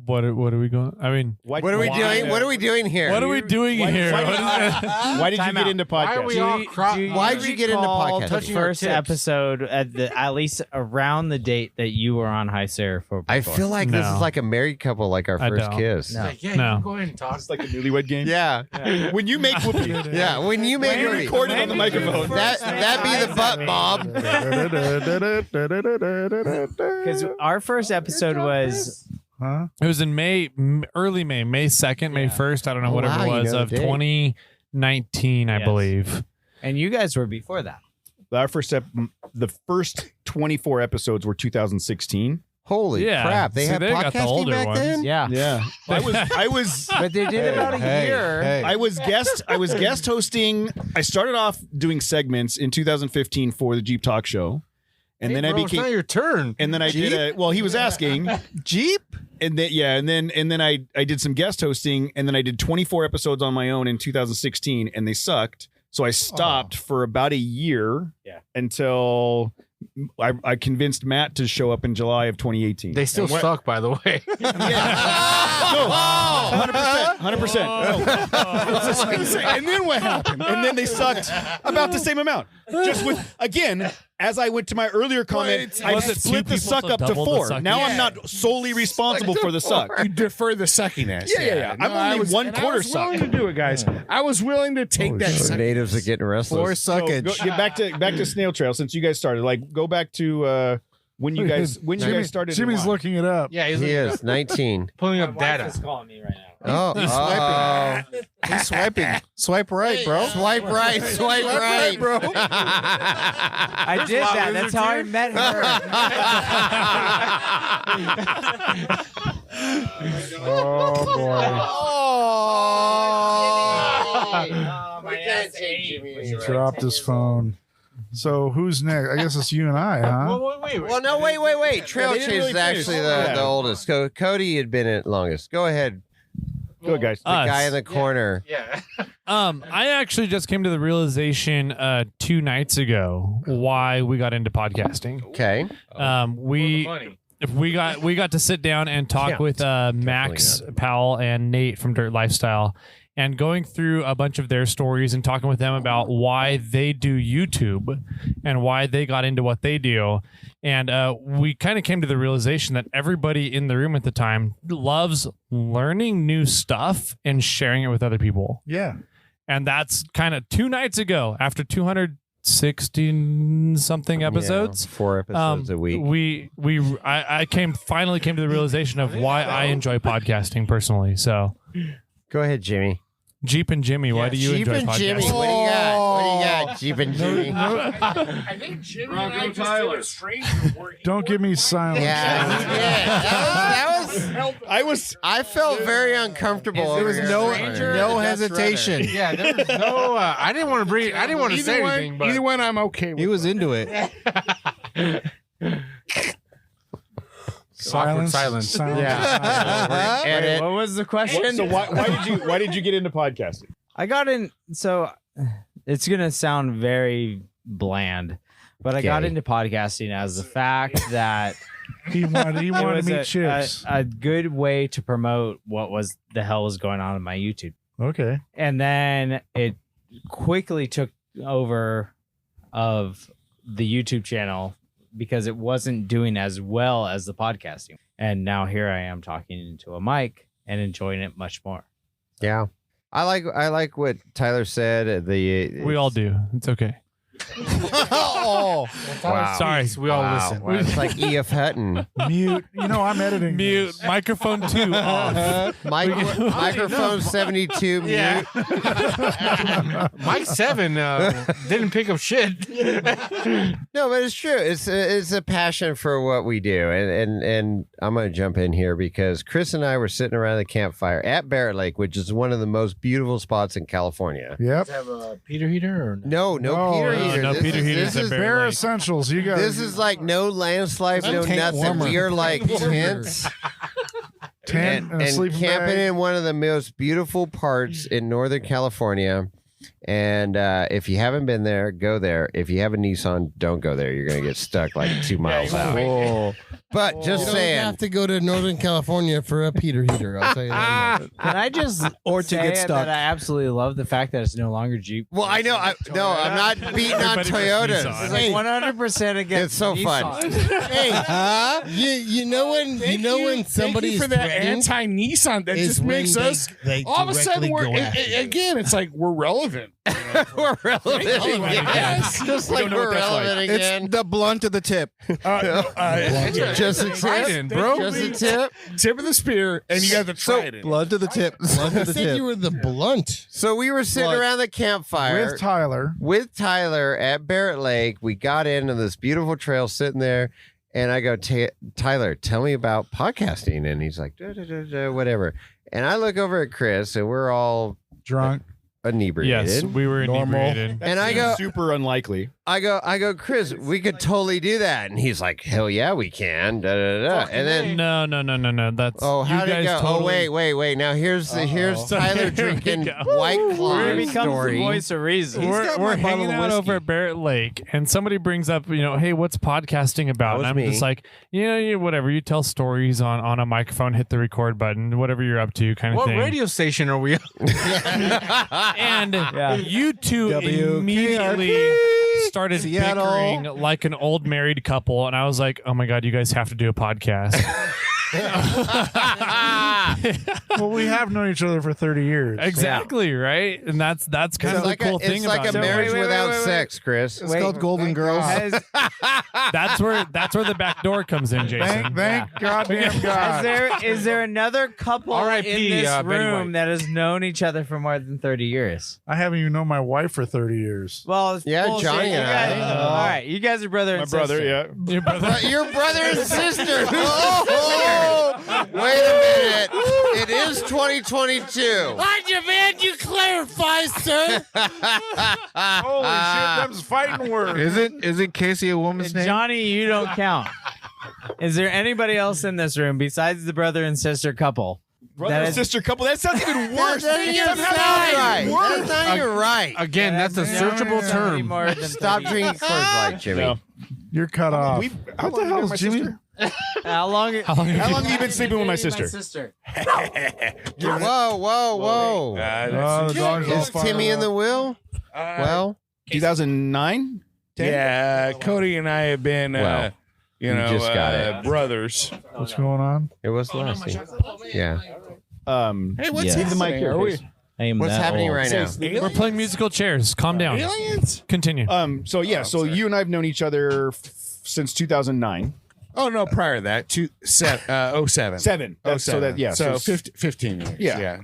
What are we going? I mean, What are we doing? What are we doing here? what are we doing here? Why did you get into podcast? Why'd you get into podcast? The first episode at least around the date that you were on High Sarah for. I feel like this No. is like a married couple, like our I first don't. kiss. No. No. Go ahead and talk. It's like a newlywed game. Yeah, When you make whoopee, yeah. When you make you it, record it on the microphone. that be the butt, Bob. Because our first episode was Huh? It was in early May 2nd, May 1st. I don't know, Oh, whatever wow, it you was know of the date. 2019, I Yes. believe. and you guys were before that. Our the first 24 episodes were 2016. Holy Yeah. crap! They See, had they got the podcasting older back ones. then. Yeah. Yeah, I was But they did about a year. I was guest hosting. I started off doing segments in 2015 for the Jeep Talk Show, and then I It's not became. your turn. And then I did a. Well, he was asking Jeep? and then I did some guest hosting, and then I did 24 episodes on my own in 2016, and they sucked. So I stopped for about a year. Yeah. Until I convinced Matt to show up in July of 2018. They still suck, by the way. No, 100%. And then what happened? And then they sucked about the same amount. Just with, again, as I went to my earlier comment, I Was it split two the people suck to up to double the 4. suck? Now I'm Yeah. not solely responsible for the suck. You defer the suckiness. Yeah. I'm only one quarter I was willing suck. to do it, guys. I was willing to take that. The natives are getting restless. So get back to Snail Trail since you guys started. Like, go back to when you guys started. Jimmy's and why. looking it up. Yeah, He is 19. pulling up data. calling me right now. Oh, He's swiping. Swipe right, bro. swipe right, swipe right, bro. I did that. That's how I met her. Oh boy. He dropped his phone. So who's next? I guess it's you and I, huh? Well, no, wait. Trail they didn't Chase really is actually finish. the oldest. Cody had been it longest. Go ahead. Go, guys. The guy in the corner. Yeah. I actually just came to the realization 2 nights ago why we got into podcasting. Okay. We got to sit down and talk Yeah, with Max not. Powell and Nate from Dirt Lifestyle, and going through a bunch of their stories and talking with them about why they do YouTube and why they got into what they do. And we kind of came to the realization that everybody in the room at the time loves learning new stuff and sharing it with other people. Yeah. And that's kind of 2 nights ago, after 260 something episodes. Yeah, 4 episodes a week. I finally came to the realization of why I enjoy podcasting personally. So Go ahead, Jimmy. Jeep and Jimmy, why do you Jeep enjoy and podcasting? Jimmy. What do you got? What do you got, Jeep and Jimmy? I think Jimmy and I just did a stranger working. Don't give me silence. Yeah. That was. I felt very uncomfortable. There was over no here. hesitation. Yeah, there was no. I didn't want to bring. I didn't want to say anything, but Either one, I'm okay with. He was into it. Silence. Yeah. Edit. What was the question? So why did you get into podcasting? I got in. So it's gonna sound very bland, but I got Okay. into podcasting as the fact that He wanted it to was meet Chips. a good way to promote what was the hell was going on in my YouTube, Okay. and then it quickly took over of the YouTube channel because it wasn't doing as well as the podcasting. And now here I am talking into a mic and enjoying it much more. Yeah. I like what Tyler said. We all do. It's okay. Oh, wow. Sorry, we all listen. Wow, it's like E.F. Hutton. Mute. You know, I'm editing. Mute. this. Microphone 2 off. Microphone 72 mute. Mike 7 didn't pick up shit. No, but it's true. It's a passion for what we do, and I'm going to jump in here because Chris and I were sitting around the campfire at Barrett Lake, which is one of the most beautiful spots in California. Yep. Have a Peter heater or No Peter heater. No This Peter is- heaters This at is Bear Bare Lake. essentials. You got this is like no landslide, no Tent nothing. warmer. We are like tents. tent and a and sleeping camping bag. in one of the most beautiful parts in Northern California. And if you haven't been there, go there. If you have a Nissan, don't go there. You're going to get stuck like 2 miles out. But just You don't saying. have to go to Northern California for a Peter heater. I'll tell you that. much. Can I just Or to say get stuck. that I absolutely love the fact that it's no longer Jeep? Well, I know. I'm not beating on Everybody Toyotas. versus Nissan. It's like 100% against It's so fun. Nissan. Hey, you know when somebody's for that threatened anti-Nissan that is just when makes us they all of a sudden directly we're go after you. again. It's like we're relevant. We're relevant again. Yes. Just We like don't know we're what that's like. relevant again. It's the blunt of the tip. Just a tip, Trident, bro. Just a tip. Tip of the spear, and you got the trident. Blunt of the tip. Blunt I of the said tip. you were the blunt. So we were sitting What? around the campfire with Tyler. with Tyler at Barrett Lake. We got into this beautiful trail sitting there, and I go, Tyler, tell me about podcasting. And he's like, whatever. And I look over at Chris, and we're all Drunk. inebriated. Yes, we were inebriated. And I go, super unlikely. I go, Chris, we could totally do that. And he's like, hell yeah, we can. And then, No. That's oh, how you did it guys go? Totally, Oh, wait. Now here's Tyler Here we drinking go. White Here Claw becomes story. the voice of reason. We're hanging out over at Barrett Lake, and somebody brings up, hey, what's podcasting about? That And was I'm me. just like, whatever. You tell stories on a microphone, hit the record button, whatever you're up to, kind of What thing. radio station are we on? And Yeah. you two WKRP. immediately started Seattle. bickering like an old married couple, and I was like, oh my god, you guys have to do a podcast. Well, we have known each other for 30 years. Exactly, right? And that's kind of the cool thing it's about like it. a marriage wait, without wait. sex, Chris. It's called Golden Girls. That's where the back door comes in, Jason. Thank goddamn God. Is there another couple R.I.P., in this Betty room White. that has known each other for more than 30 years? I haven't even known my wife for 30 years. Well, it's Yeah, bullshit. Johnny You and guys- I. all right, you guys are brother My and brother, sister. yeah. Your brother- Your brother and sister. Oh, wait a minute. It is 2022. I demand you clarify, sir. Holy shit, them's fighting words. Isn't Casey a woman's name? Johnny, you don't count. Is there anybody else in this room besides the brother and sister couple? Brother That and is- sister couple. That sounds even worse. That doesn't even sound right. That's not even right. Again, that's a searchable Somebody term. more than Stop 30 drinking Coors Light, Jimmy. No. You're cut off. How What the long hell you is been my Jimmy? sister? How long? How long have you been sleeping with my sister? Whoa. Oh, the dog's all Is fired Timmy in up. the wheel? Well, 2009? Yeah, Cody and I have been, Well, you just got it. brothers. What's going on? it was the last thing. Yeah. Hey, what's Yeah. happening? the mic here, Are we please. I am What's that happening old. right now? We're playing musical chairs. Calm down. aliens? Continue. So you and I have known each other since 2009. Oh no, prior to that, 07. 7. So that, yeah. So So 15 years. Yeah. Yeah.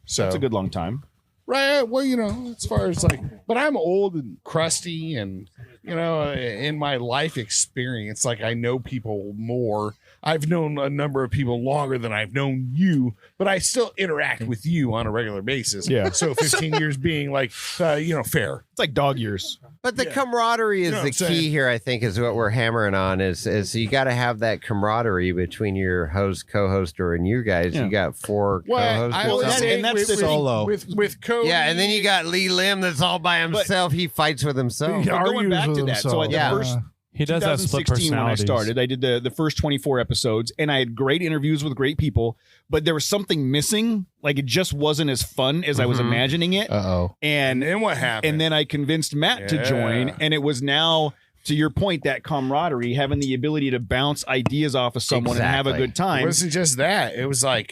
So that's a good long time. Right. Well, as far as but I'm old and crusty, and in my life experience, I know people more. I've known a number of people longer than I've known you, but I still interact with you on a regular basis. Yeah. So 15 years being fair. It's like dog years. But the camaraderie is know what the I'm key saying? here, I think, is what we're hammering on is you got to have that camaraderie between your host, co-host, or and you guys. Yeah. You got 4 Well, co-hosts. I or always something. say and that's with, solo. with Cody. Yeah, and then you got Lee Lim that's all by himself. He fights with himself. He But going argues back with to that, so himself. the Yeah. first He does have split 2016 when I personalities. started, I did the first 24 episodes, and I had great interviews with great people, but there was something missing. Like it just wasn't as fun as I was Mhm. imagining it. Uh-oh. And then what happened? and then I convinced Matt to Yeah. join, and it was now to your point, that camaraderie, having the ability to bounce ideas off of someone and have a good It time. wasn't just that. It was like,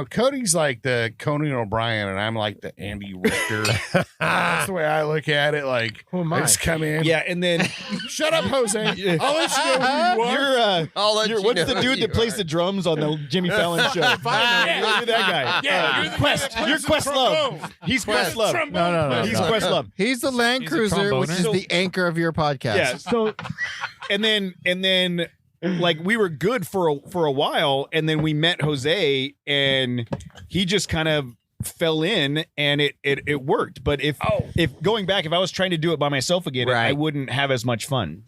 Cody's like the Conan O'Brien, and I'm like the Andy Richter. That's the way I look at it. Like, Who am I? I just come in. Yeah, and then Shut up, Jose. I'll let you know who you are. what's the dude that plays the drums on the Jimmy Fallon show? You're that guy. Yeah, you're the Quest. guy that You're plays the Questlove. trombone. He's Questlove. No. He's Questlove. He's the Land He's a Cruiser, which is tromboner. the anchor of your podcast. Yeah. So, and then, like we were good for a while, and then we met Jose, and he just kind of fell in, and it worked. But if going back, if I was trying to do it by myself again, Right. I wouldn't have as much fun.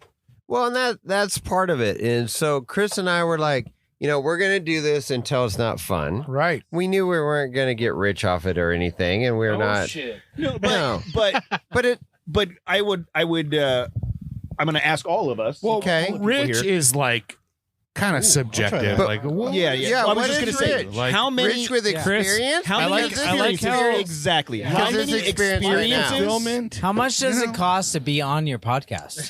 Well, and that's part of it. And so Chris and I were like, we're going to do this until it's not fun. Right. We knew we weren't going to get rich off it or anything, and we're not. Shit. No, No. but I would. I'm going to ask all of us. Well, Okay. rich Here. is like kind of subjective. that. Like, what? Yeah. Yeah, Well, I was what just is gonna say, rich? Like, how many Rich with Chris, experience? How I many like- I like experiences? how- Exactly. How Because many it's experience right now. experiences? fulfillment. How much does it cost to be on your podcast?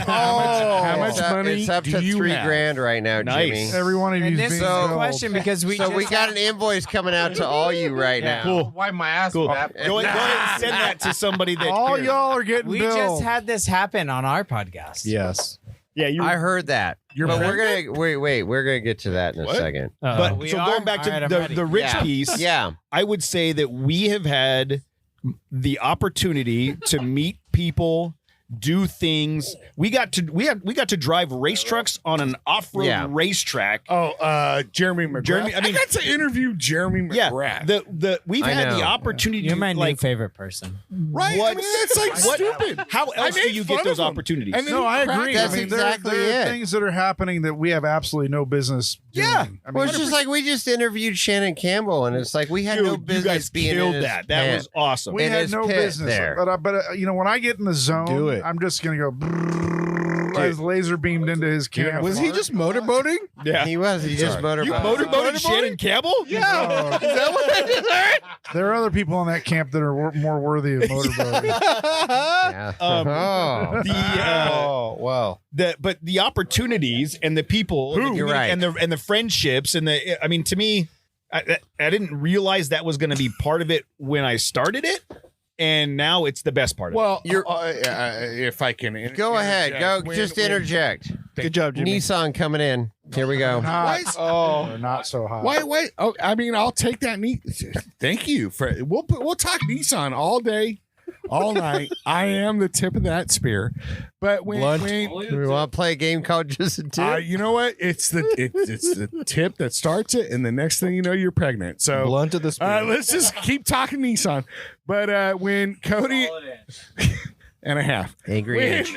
How much money It's up do to you have? $3,000 right now, Nice. Jimmy. Every one of you And is this being is the gold. question because we So just we got an invoice coming out to all you right now. Cool. Wipe my ass Cool. with that. Go ahead and send that to somebody that All cares. y'all are getting we billed. just had this happen on our podcast. Yes. Yeah, you. I heard that. But we're gonna wait. We're gonna get to that in a What? second. But We so are? going back to All right, I'm ready. the rich Yeah. piece, Yeah. I would say that we have had the opportunity to meet people, do things. We got to drive race trucks on an off-road Yeah. racetrack. Oh, Jeremy McGrath. Jeremy- I mean- I got to interview Jeremy Yeah, McGrath. we've I had the know. opportunity You're to my new like favorite person. right? what- I mean, that's like what- stupid. How I else do made you fun get those of him. opportunities? And then No, he I cracked agree. That's I mean, exactly there are it. things that are happening that we have absolutely no business doing. Yeah. I Well, mean, it's just like we just interviewed Shannon Campbell, and it's like we had Dude, no you business guys being killed in his that. That pit. was awesome. we in had his no pit business there. But when I get in the zone, Do it. I'm just gonna go. As laser beamed into his camera. Was he just motorboating? Yeah. He was. He just motorboated. You motorboated Shannon Campbell? Yeah. Is that what I just heard? There are other people on that camp that are more worthy of motorboating. Yeah. Um, Oh. Wow. But the opportunities and the people, and the You're right. and the friendships and I mean, to me, I didn't realize that was going to be part of it when I started it, and now it's the best part of Well, You're- if I can Go ahead. Go. interject. Just interject. Good job, Jimmy. Nissan coming in. Here we go. They're not so hot. Why? Oh, I mean, I'll take that. Thank you for. We'll talk Nissan all day, all night. I am the tip of that spear. But when Do we want to play a game called Just a Tip? you know what? It's the tip that starts it, and the next thing you know, you're pregnant. So Blunt to the spear. let's just keep talking Nissan. But when Cody and a half. Angry Inch.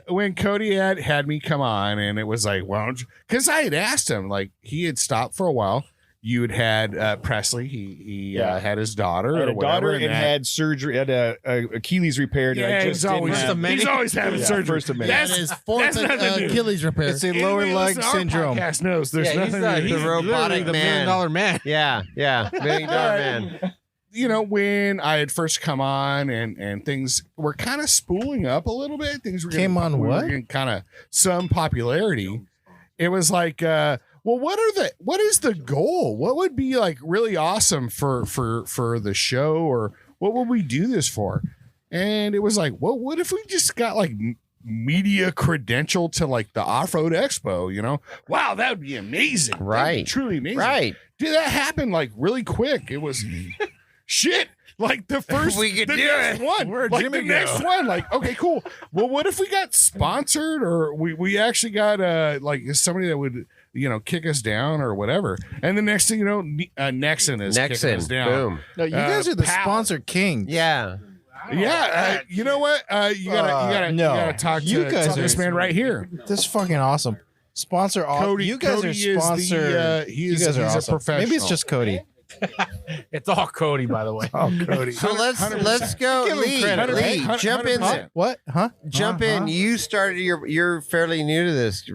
When Cody had me come on, and it was like, well, because I had asked him, like, he had stopped for a while. You had Presley. He had his daughter. I had or a whatever, daughter and that- had surgery, had a Achilles repaired. and I Yeah, just he's didn't always have- he's always having Yeah, surgery. first of many. That is fourth that's nothing new. Achilles repair. It's a Anybody lower leg listen to our syndrome. podcast knows there's nothing new. the robotic the man. $1 million man. Yeah. $1 million man. You know, when I had first come on and things were kind of spooling up a little bit, things were Came on what? kind of some popularity. It was like, well, what is the goal? What would be like really awesome for the show, or what would we do this for? And it was like, well, what if we just got like media credential to like the Off-Road Expo, you know? Wow, that would be amazing. That'd be Right. truly amazing. Right. Did that happen like really quick? It was shit. Like the first We could the do next it. one. Where'd Like Jimmy the next go? one. Like, okay, cool. Well, what if we got sponsored, or we actually got like somebody that would, you know, kick us down or whatever. And the next thing you know, Nexon is kicking us Nexon. down. Boom. No, you guys are the Pal. sponsor king. Yeah. Yeah, you know what? You gotta no. talk to, You guys to this are- man right here. This is fucking awesome. Sponsor all. Cody- you guys Cody are is the, sponsor. he you is- guys are he's a awesome. professional. Maybe it's just Cody. It's all Cody, by the way. Oh, Cody. So let's 100%. go, Give him Lee. credit, Lee, right? jump in. 100%. What? Huh? Jump in. You started you're fairly new to this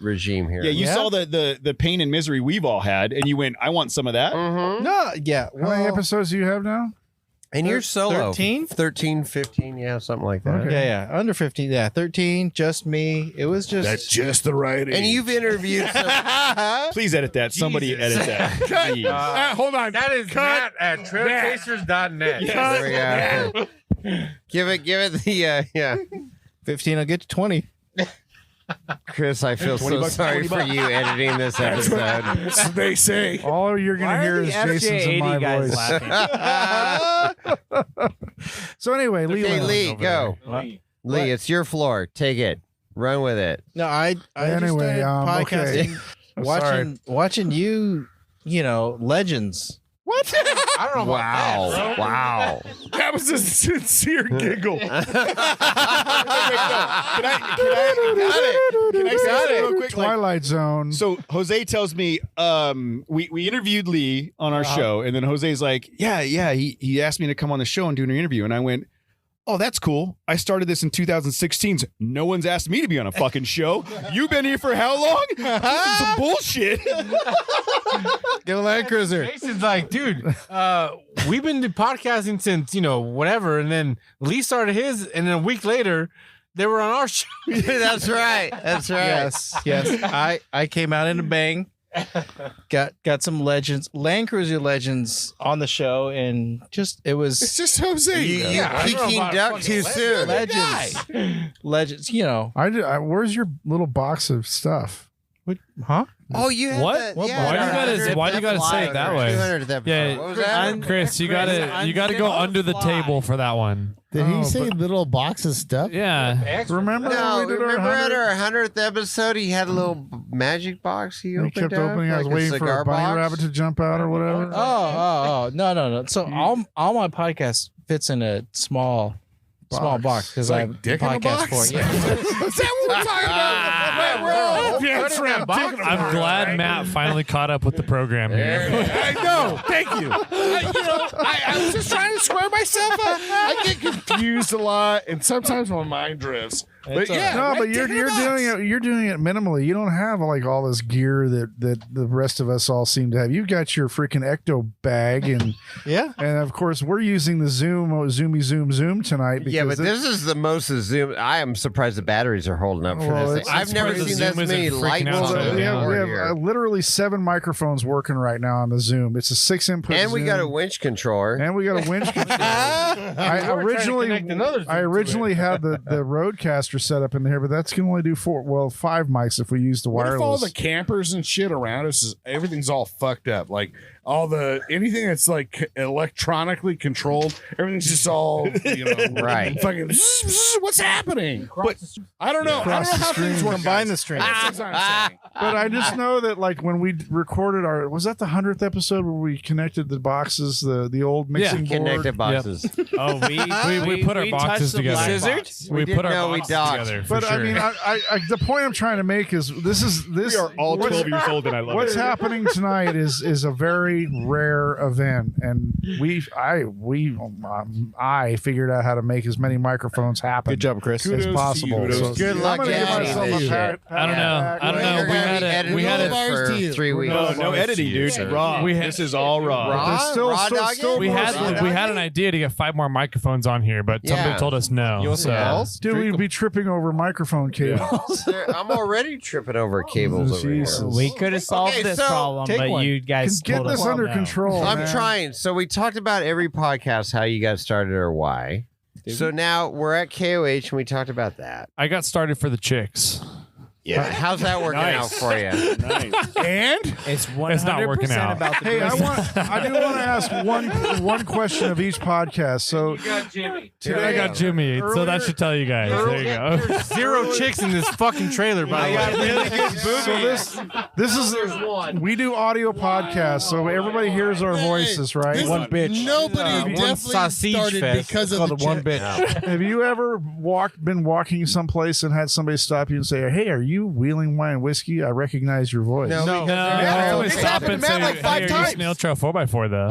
regime here. Yeah, you saw the pain and misery we've all had, and you went, I want some of that. Mm-hmm. No. Yeah. How many Well, episodes do you have now? And you're solo. 13? 13, 15, yeah, something like that. Yeah, under 15. Yeah, 13. Just me. It was just. That's just the right age. And you've interviewed some, Please edit that. Somebody edit that. Please. Hold on. That is Cut. Matt at trailchasers.net. there we go. Give it the 15. I'll get to 20. Chris, I feel so bucks, sorry 20 for bucks. you editing this episode. That's what they say. All you're going to hear is Jason's and my voice. So anyway, Lee. Okay, Leland. Lee, go. Lee, it's your floor. Take it. Run with it. No, I Anyway, just started okay. podcasting, watching you, legends. What? I don't know about that, bro. Wow. That was a sincere giggle. Can I say something real quick? Like, Twilight Zone. so Jose tells me we interviewed Lee on our show, and then Jose's like, yeah, he asked me to come on the show and do an interview, and I went, oh, that's cool. I started this in 2016. No one's asked me to be on a fucking show. You've been here for how long? This is some bullshit. Get a Land Cruiser. Jason's like, dude, we've been podcasting since, whatever. And then Lee started his, and then a week later, they were on our show. That's right. That's right. Yes. I came out in a bang. Got some legends, Land Cruiser legends on the show, and it was It's just Jose. You I don't know Peking about duck fucking too soon. legends. Where's your little box of stuff? Huh? Oh, you had What? the- yeah, Why do you gotta- 100th why do you gotta say it that way? 200th episode. Yeah, What was that? Chris, you gotta go under the table for that one. Did he say little box of stuff? Yeah. Remember No, when we did remember our at 100th? our 100th episode, he had a little magic box he He opened kept up, opening. I was like a waiting for cigar a bunny box. rabbit to jump out or whatever. Oh, no. So all my podcast fits in a small box because I have dick in a podcast box? for it. Yeah. Is that what we're talking about? I'm glad Matt finally caught up with the program here. I know. Thank you. I was just trying to square myself up. I get confused a lot, and sometimes my mind drifts. But yeah, No, but you're dick in a box. doing it. You're doing it minimally. You don't have like all this gear that the rest of us all seem to have. You've got your freaking Ecto bag, and Yeah. and of course we're using the Zoom tonight. Because Yeah, but this is the most Zoom. I am surprised the batteries are holding up for Well, this thing. it's I've never crazy. seen Zoom this many isn't light freaking out bulbs about it. we have, over here. literally 7 microphones working right now on the Zoom. It's a 6-input, And we Zoom, got a winch controller. and we got a winch control. I originally had the Roadcaster set up in there, but that's can only do 5 mics if we use the What if all wireless. the campers and shit around us everything's all fucked up? Like anything that's like electronically controlled, everything's just all Right. Fucking what's happening? But I don't know. I don't know Across the how things stream. work. Combine guys. the stream. That's what I'm saying. But I just know that like when we recorded was that the 100th episode where we connected the boxes, the old mixing board? Connected boxes. Oh, We put our boxes together. Scissored? We put our No, we boxes docked. together. For But sure. I mean, I the point I'm trying to make is this. We are all 12 years old, and I love What's it. happening tonight is a very rare event, and I figured out how to make as many microphones happen. Good job, Chris. As Kudos possible. to you. So Good I'm luck gonna give editing myself this a shit. pat I don't know. I don't know. You're We gonna had be a editing we had this a Bars to for you. 3 weeks. No editing, dude. Raw. We had- This is all raw. Raw? Still- Raw still- dog still- it? we Raw had an idea to get 5 more microphones on here, but somebody Yeah. told us no. So Dude, we'd be tripping over microphone cables. I'm already tripping over cables over here. Jesus. We could have solved Okay, this so problem, take but one. you guys Get told this us under no. control. I'm man. trying. So we talked about every podcast how you got started or why. So now we're at KOH and we talked about that. I got started for the chicks. Yeah. How's that working out for you? Nice. And It's 100% It's not working out. about the Hey, I business. do want to ask one question of each podcast. So Today I got Jimmy, so that should tell you guys. There you go. Zero chicks in this fucking trailer, by the way. So this is we do audio podcasts, so everybody hears our voices, right? This- One bitch. Nobody one definitely sausage started fest. because of Called the it one chick. bitch. Have you ever been walking someplace and had somebody stop you and say, "Hey, are you Wheeling Wine Whiskey? I recognize your voice." No, No, because somebody it's stop happened and to say, Matt like 5 hey, are you times. Snail Trail 4x4 though?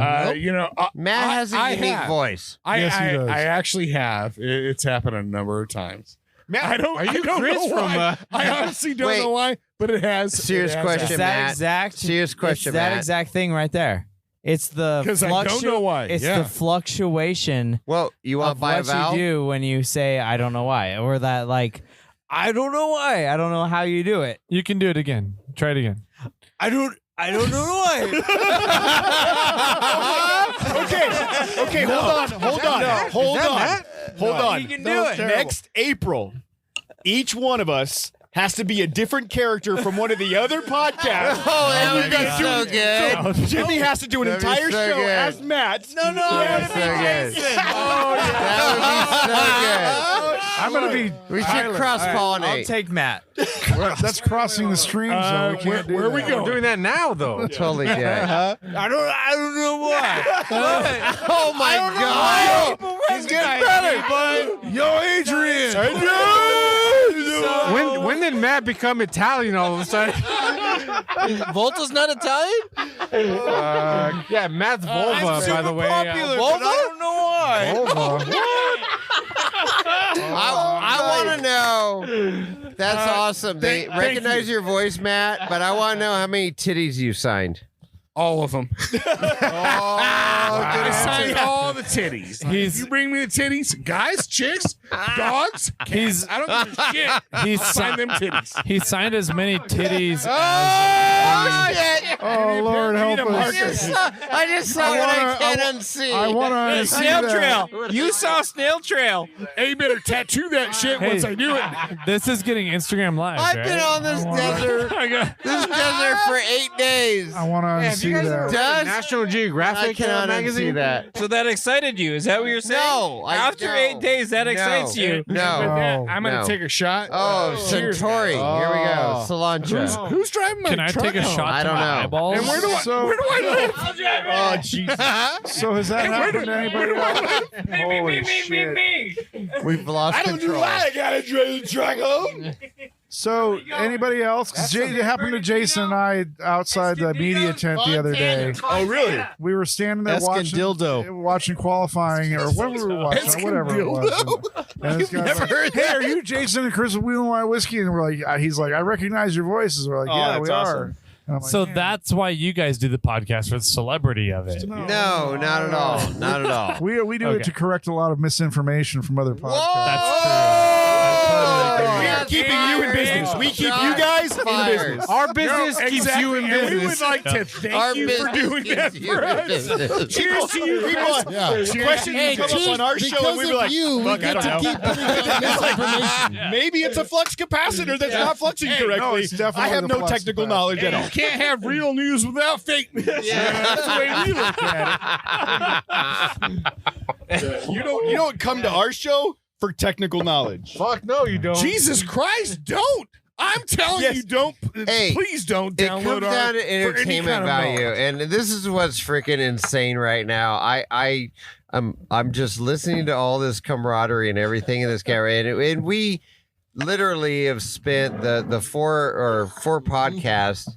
Matt has a I unique have. voice. Yes, he does. I actually have. It's happened a number of times. Matt, I don't. are you I don't Chris know from? why. I honestly don't Wait. know why, but it has. Serious it has question, It's happened. that Matt. exact. Serious question, It's that Matt. exact thing right there. It's the 'Cause I don't know why. It's Yeah. the fluctuation Well, you want of by a what vowel? you do when you say I don't know why, or that like I don't know why. I don't know how you do it. You can do it again. Try it again. I don't know why. Okay, hold on. You can do it. Next April, each one of us has to be a different character from one of the other podcasts. Oh, that would We be gotta so good. So Jimmy has to do an That'd be entire so show good. as Matt. No, That's so good. That would be so good. I'm gonna be. We should I'll cross-pollinate. take Matt. That's crossing the stream zone. We can't do where are we that. going? We're doing that now, though. Totally did. I don't know why. Oh my God! He's getting better. Yo, Adrian. When did Matt become Italian all of a sudden? Volta's not Italian? Yeah, Matt's vulva, by the way. Volva? I don't know why. I want to know. That's awesome. They recognize your voice, Matt, but I want to know how many titties you signed. All of them. I signed all the titties. You bring me the titties, guys, chicks, dogs, cats. I don't give a shit. He's Sign them titties. He signed as many titties Oh, shit! Oh, Lord help us. I just saw what I can't unsee. I want to see Snail that. trail. You saw snail trail. Hey, you better tattoo that shit Hey. once I do it. This is getting Instagram live. I've right? been on this desert for 8 days. I want to see that. Does? National I Geographic cannot unsee magazine? that. So that excited you? Is that what you're saying? No, After 8 days, that excites you. No. I'm going to No. take a shot. Oh, Cheers, Centauri. guys. Here we go. Cilantro. Who's driving my Can I truck take a home? shot I to don't my know. eyeballs? And where do I live? Oh, Jesus. So has that happened to anybody else? Holy shit. We've lost control. I gotta drive the truck home. So anybody else? 'Cause it happened to Jason and I outside the media tent the other day. Oh, really? We were standing there watching qualifying or what we were watching, or whatever it was. And this guy's like, "Hey, are you Jason and Chris of Wheel and Wine Whiskey?" And we're like, he's like, "I recognize your voices." We're like, Oh, "Yeah, that's we awesome. are." And I'm like, So "Man." that's why you guys do the podcast for the celebrity of it. No, not at all. Not at all. We do it Okay. to correct a lot of misinformation from other podcasts. That's true. We are keeping you in business. We keep you guys in business. Our business keeps you in And we would business. like to thank Our you for business doing keeps that you for in us. business. Cheers to you. Yeah. Questions come up on our show, and we be like, you, we "Fuck, I get don't to know." keep putting out misinformation. Maybe it's a flux capacitor that's not fluxing correctly. no, it's definitely I have the no flux technical capacitor. knowledge at all. You can't have real news without fake news. That's the way we look at it. You don't come to our show for technical knowledge. Fuck no, you don't. Jesus Christ, don't. I'm telling Yes. you, don't. Hey, Please don't It download comes our down to for any entertainment kind of value, knowledge. and this is what's freaking insane right now. I'm just listening to all this camaraderie and everything in this guy, and we literally have spent the four podcasts.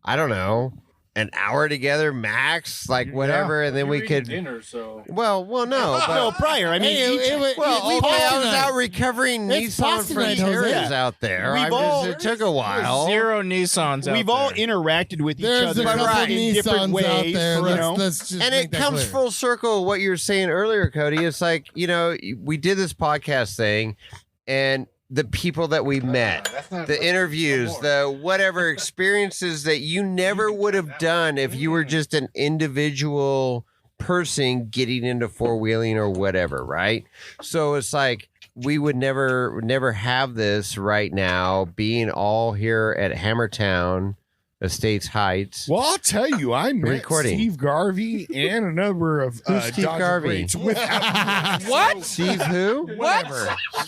I don't know, an hour together max, like whatever, and then we could. dinner, so Well, no, No, but. prior. I mean, Hey, Well, it's okay, I pasta was night. out recovering It's Nissan pasta night, Fronterias Jose. out there. We've all- It took a while. Zero Nissans out we've all there. interacted with each There's a other couple Right. in different Nissans out ways. there. You know? Let's just And make it that comes clear. full circle what you were saying earlier, Cody. It's like, we did this podcast thing, and the people that we met, the interviews, the whatever experiences that you never would have done if you were just an individual person getting into four-wheeling or whatever, right? So it's like we would never have this right now, being all here at Hammertown Estates Heights. Well, I'll tell you, I met Recording. Steve Garvey and a number of Who's Steve Dodger Garvey? greats without What? Steve who? What?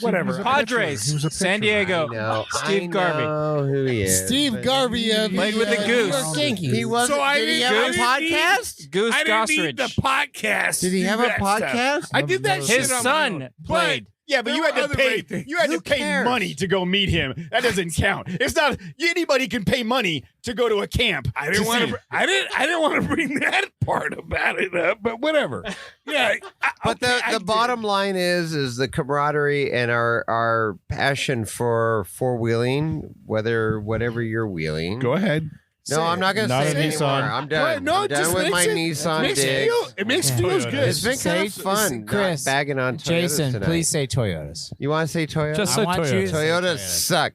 whatever. Padres, San Diego. Steve Garvey. know who he is. Steve Garvey of Played with the New Goose. York Yankees. He wasn't. So I did he didn't- have I a didn't need- podcast? Goose I didn't need the Gosridge. podcast. Did he to have do a that stuff. podcast? I did that shit His on my son own. played. Yeah, but There you were had to other pay. great things. You had Who to pay cares? money to go meet him. That doesn't count. It's not anybody can pay money to go to a camp. I didn't want to. I didn't want to bring that part about it up, but whatever. Yeah, But the bottom line is the camaraderie and our passion for four wheeling, whatever you're wheeling. Go ahead. No, I'm not going to Not say a it anymore. Nissan. I'm done. No, I'm it done just with my makes Nissan dig. It makes it feels good. It's been kind of fun Chris, not bagging on Toyotas Jason, tonight. please say Toyotas. You want to say Toyota? Just I say want you Toyota. to say Toyotas suck.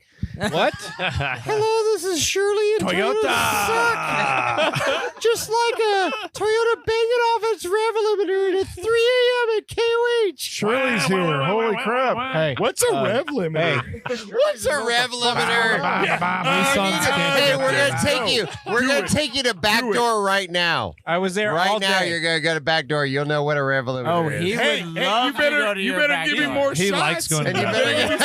What? Hello, this is Shirley and Toyotas suck. Just like a Toyota banging off its rev limiter at 3 a.m. at KOH. Shirley's here. Holy crap. Hey, What's a rev limiter? What's a rev limiter? Hey, we're gonna take you. We're gonna take you to backdoor right now. I was there all Right now, day. you're gonna go to backdoor. You'll know what a rev limiter Oh, is. he Hey, would hey, love you to go better to you your better give me backyard. more He shots. likes going to And you back. better get.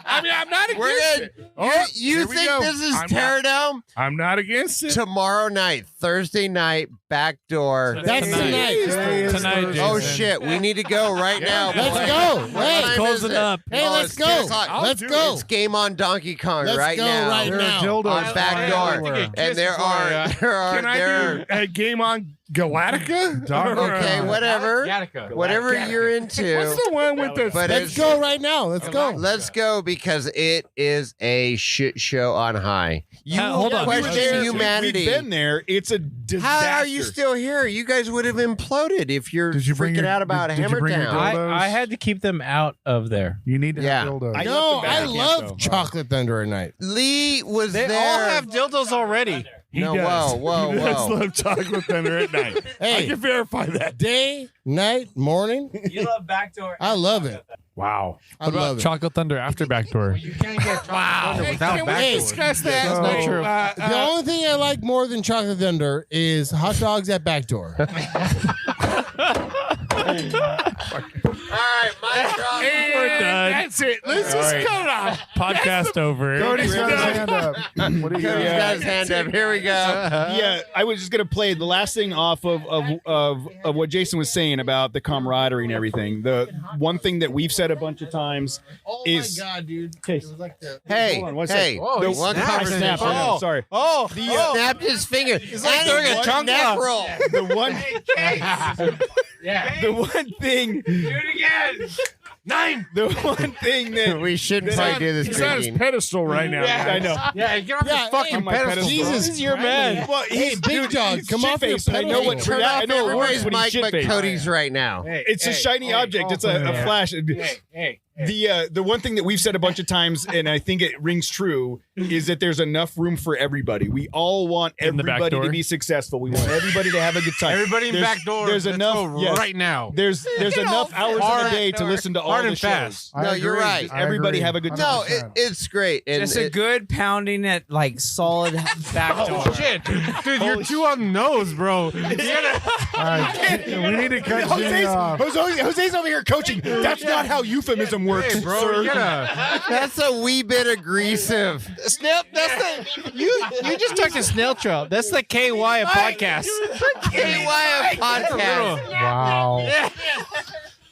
I mean, I'm not We're against gonna. it. Oh, You here we think go. this is I'm Teardown? I'm not against it. Tomorrow night, Thursday night, backdoor. That's tonight. Today is Tonight, Thursday. Oh Jason. shit, we need to go right now. Let's boys. go. What Hey, time close is it up. Hey, Oh, let's it's go. 10 o'clock. Let's go. It's game on Donkey Kong Let's right go now. right There now. are dildos On backdoor, everywhere. and there are Can I do a game on Galactica? Dog- okay, whatever, Gattaca. whatever you're into. What's the one with the? But Let's go right now. Let's go. Let's go because it is a shit show on high. You Hold on. question humanity. We've been there. It's a disaster. How are you still here? You guys would have imploded if you're Did you bring freaking your- out about did you bring your Hammertown. dildo? I had to keep them out of there. You need to Yeah. have dildos. I No, left the I back love camp, though. chocolate thunder at night. Lee was They there. all have dildos already. No, does. whoa, He does whoa. love chocolate thunder at night. I Hey, can verify that. day, night, morning. You love backdoor. I love it. Wow. I What love about it. Chocolate Thunder after backdoor? You can't get Thunder without Can we backdoor. discuss that? That's not true. The only thing I like more than chocolate thunder is hot dogs at backdoor. All right, mic drop. We're done. That's it. Let's just cut it off. Podcast over. Cody's got his hand up. What do you Cody's got? got his hand up. Here we go. Yeah, I was just gonna play the last thing off of what Jason was saying about the camaraderie and everything. The one thing that we've said a bunch of times is God, dude. Okay. It was like the Hey, Hold on one hey. second. The he one snapped. conversation. I snapped. Oh, Sorry. oh, he snapped his finger. It's like throwing a chunk neck off. roll. The one Yeah. the one thing Do it again. 9. the one thing that We shouldn't probably do this He's on his drinking. pedestal right now. I know. Yeah, get off Yeah, the fucking hey, my pedestal. pedestal. Jesus, He's your man. Well, he's big dog, he's come off your shit-faced. I know what Turn I off know it works everybody's when he's mic but shit-faced. Cody's right now. It's a shiny object. It's a flash. The one thing that we've said a bunch of times, and I think it rings true, is that there's enough room for everybody. We all want In the back everybody door? to be successful. We want everybody to have a good time. Everybody in There's- back door. There's let's enough go yes. right now. There's enough hours in Hard the day to listen to all hard the and shows. fast. I No, you're agree. right. I Everybody agree. have a good No, 100%. it's great. And Just a good pounding at like solid backdoor. Oh, shit. Dude, you're too on the nose, bro. You gotta, All right, we need to cut Jimmy off. Jose's over here coaching. That's not how euphemism works, hey, bro. sir. You gotta. That's a wee bit aggressive. Snail, that's the you just took a snail trail. That's the KY of podcast. KY podcast. Wow.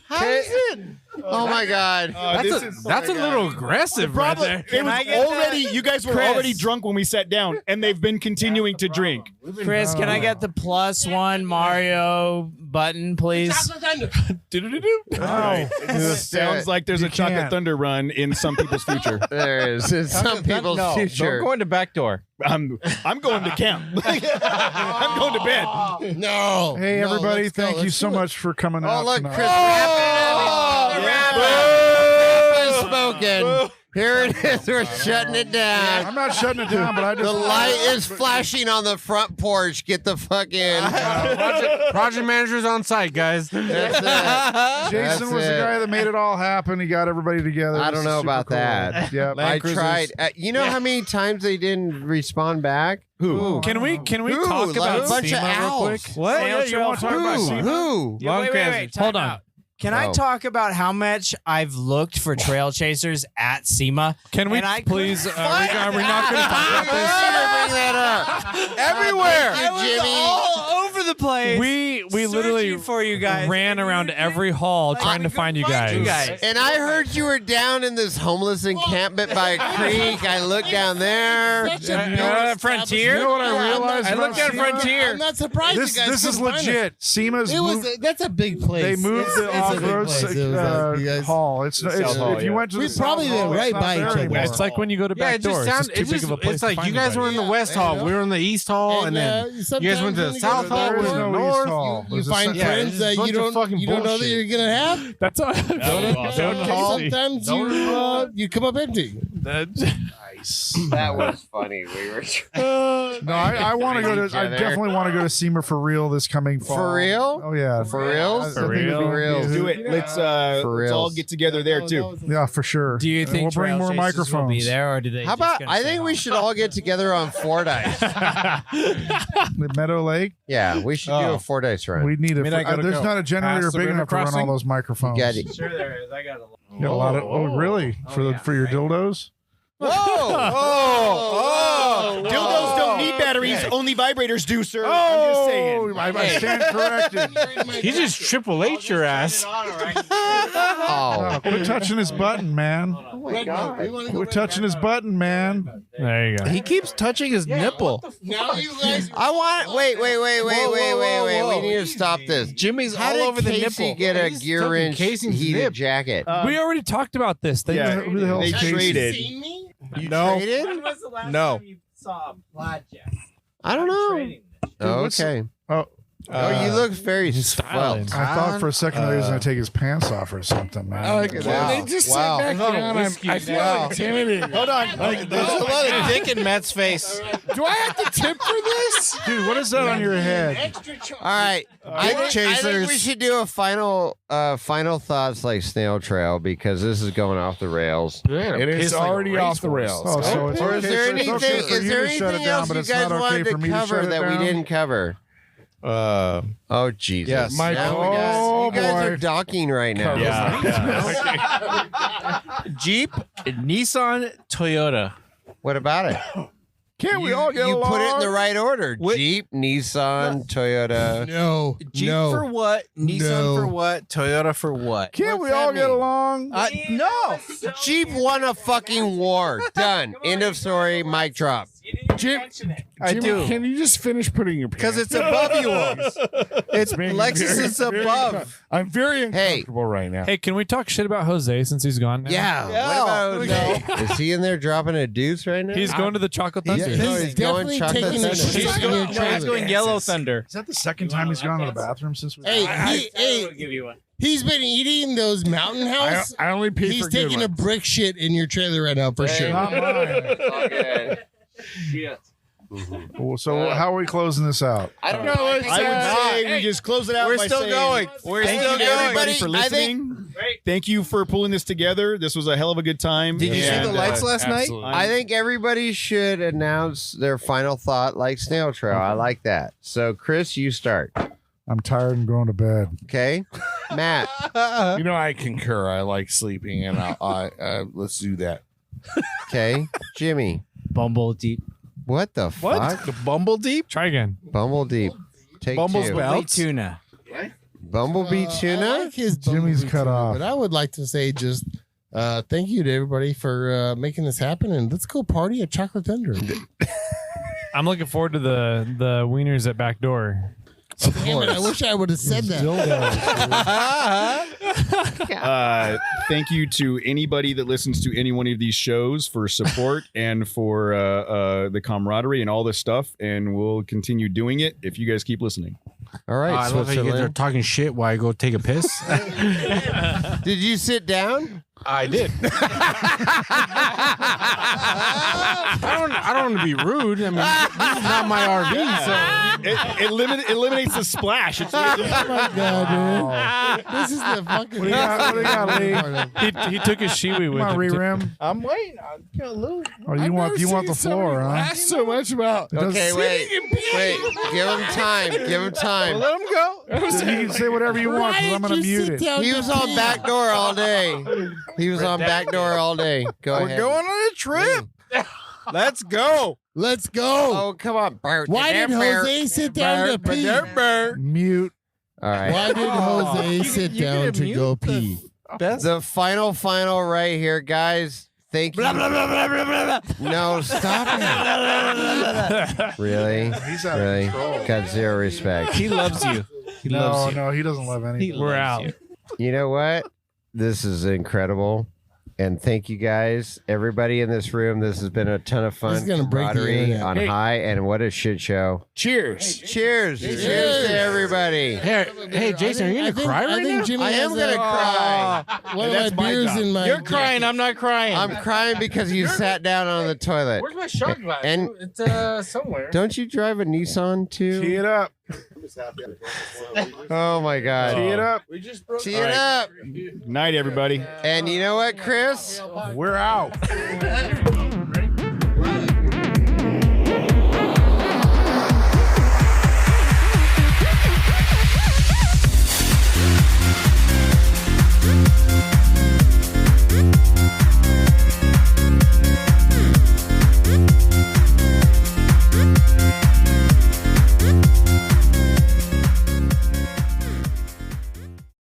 How is it? Oh my God. That's a little aggressive right there. It was already, you guys were already drunk when we sat down, and they've been continuing to drink. Chris, can I get the +1 Mario button, please? Sounds like there's a Chocolate can't. Thunder run in some people's future. There is. It's some people's No, future. I'm going to backdoor. I'm going to camp. I'm going to bed. No. Hey, No, everybody, let's go. thank you Let's so do it. much for coming Oh, out look, tonight. Chris rapping. The rap is spoken. Here it is. We're shutting it down. I'm not shutting it down, but I just The light is flashing on the front porch. Get the fucking. Project manager's on site, guys. That's it. Jason That's was the it. guy that made it all happen. He got everybody together. I This don't is know super about cool. that. Yep. I tried. You know how many times they didn't respond back? Who? Can we Who? talk Like about a bunch of SEMA real owls. quick? What? Yeah, you want to talk about Who? SEMA? Who? Yeah, wait, Hold time on. out. Can I Oh. talk about how much I've looked for trail chasers at SEMA? Can we And I please? Are we not going to talk about Bring that up. Everywhere. Thank you, Jimmy. all over the place. We searching literally for you guys. ran around every hall trying to find you guys. And I heard you were down in this homeless encampment by a creek. I looked down there. Frontier? You know what I realized? I about looked at SEMA? Frontier. I'm not surprised. This you guys is couldn't find legit. SEMA's It was moved. that's a big place. They moved It's the a big off-road place. It was like, you guys- hall. It's if you went to We the probably South been Hall, right it's not by there each other. anymore. It's like when you go to Yeah, back it door. just It's sounds. just too big of a place It's to like find you guys were in the West Hall. We were in the East Hall, and then you guys went to the South Hall. We were in the North. You find friends that you don't know that you're gonna have. That's all. Sometimes you come up empty. That was funny. We were. No, I want to go to. I definitely want to go to SEMA for real this coming fall. For real? Oh yeah. For real? For real. Do it. Let's all get together there too. Yeah, for sure. Do you think we'll bring more Trail Chasers will microphones? be there, or do they? How about? I think we should all get together on Fordyce. The Meadow Lake. Yeah, we should do a Fordyce run. We need a. I gotta there's go. not a generator Past the big river enough to run all crossing? those microphones. You got it. Sure, there is. I got a. You got a lot of. Oh, really? For your dildos? Whoa! Oh! Dildos don't need batteries. Only vibrators do, sir. I'm just saying. I stand corrected. He just Triple H your ass. Oh, Quit touching his button, man. Quit touching his button, man. There you go. He keeps touching his nipple. Now you guys. I want. Wait. whoa. We need to stop this. Jimmy's How all did over the Casey nipple. get a He's gear fucking wrench Casey's heated nip. jacket? We already talked about this. Who the hell they is Casey? traded. Seen me? You No. traded? When was the last No. time you saw a blackjack? I don't know. Trading this. Oh, okay. Oh, Oh, you look very styling. svelte. I thought for a second that he was going to take his pants off or something, man. Wow. They just sit Wow. back down. I feel intimidated. Hold on. There's a lot of dick in Matt's face. Do I have to tip for this? Dude, what is that on your head? All right. I think we should do a final thoughts like Snail Trail because this is going off the rails. It is already off the rails. Oh, so it's Or okay. is there so it's anything? okay for Is you there to shut it anything down, else but you it's guys not wanted okay to for me to cover shut it that we down? didn't cover? Oh Jesus! Yes. My Now we oh, got- you guys boy. are docking right now. Jeep, Nissan, Toyota. What about it? Can't we all get You along? put it in the right order. What- Jeep, Nissan, Toyota. No. Jeep no. for what? Nissan No. for what? Toyota for what? Can't What's we all that get mean? along? No. Jeep won a fucking war. Done. End of story. Mic drop. You didn't even Jim- mention it. I Jimmy, do. Can you just finish putting your pants? Because it's above yours. It's Lexus is above. I'm very Hey. uncomfortable right now. Hey, can we talk shit about Jose since he's gone now? Yeah. Yeah. What about Jose? Is he in there dropping a deuce right now? He's going to the Chocolate Thunder. He's He's going definitely chocolate taking thunder. a shit He's in your going, no, he's trailer. going Yellow Thunder. Is that the second time he's gone to the bathroom since we? Hey, I will give you one. he's been eating those Mountain House. I only pay He's for good taking a ones. brick shit in your trailer right now for sure. Not mine. So how are we closing this out? I don't No, know. let's, I would say we just close it out We're by still saying going. We're thank still you to going. everybody for I think- listening. Thank you for pulling this together. This was a hell of a good time. Did you see And, the lights last night? absolutely. I think everybody should announce their final thought like Snail Trail. I like that. So, Chris, you start. I'm tired and going to bed. Okay. Matt. You know, I concur. I like sleeping, and let's do that. Okay. Jimmy. Bumble deep. What the fuck? The Bumble Deep? Try again. Bumble Deep. Take Bumble's two. bell. Wait, tuna. Bumblebee I tuna? like his Jimmy's Bumblebee cut tuna, off. But I would like to say just thank you to everybody for making this happen, and let's go party at Chocolate Thunder. I'm looking forward to the wieners at back door. Damn it, I wish I would have said that. Thank you to anybody that listens to any one of these shows for support and for the camaraderie and all this stuff. And we'll continue doing it if you guys keep listening. All right, I love how you guys are Switzerland. talking shit while I go take a piss. Did you sit down? I did. I don't want to be rude. I mean, this is not my RV, so It eliminates the splash. It's Oh my god, dude! This is the fucking. What do you got, Lee? He took his shiwi Come with on, him. re-rim. I'm waiting. I'm gonna lose. Oh, you want the floor, huh? Ask so much about. Okay, wait. Give him time. Give him time. Let him go. You can say whatever you want because I'm going to mute it. He was on backdoor all day. He was on backdoor all day. Go We're ahead. going on a trip. Let's go. Let's go. Oh, come on. Why did Jose sit down to pee? Mute. All right. Why did Jose sit you down can to mute go the- pee? Best. The final right here, guys. Thank you. No, stop it. Really? He's out Really? of control. Got zero respect. He loves you. He loves you. No, he doesn't love anything. We're out. You know what? This is incredible. And thank you guys, everybody in this room. This has been a ton of fun. This is gonna break the camaraderie internet. on high, and what a shit show. Cheers. Cheers. Cheers to everybody. Hey, Jason, are you gonna cry right I think now? Jimmy I am has going to a- cry. One of That's my my beers job. in my. You're crying. I'm not crying. I'm crying because you sat down on the toilet. Where's my shot glass? And- It's somewhere. Don't you drive a Nissan Tee too? it up. Oh my God. Tee it up. Tee it up. Night, everybody. And you know what, Chris? We're out.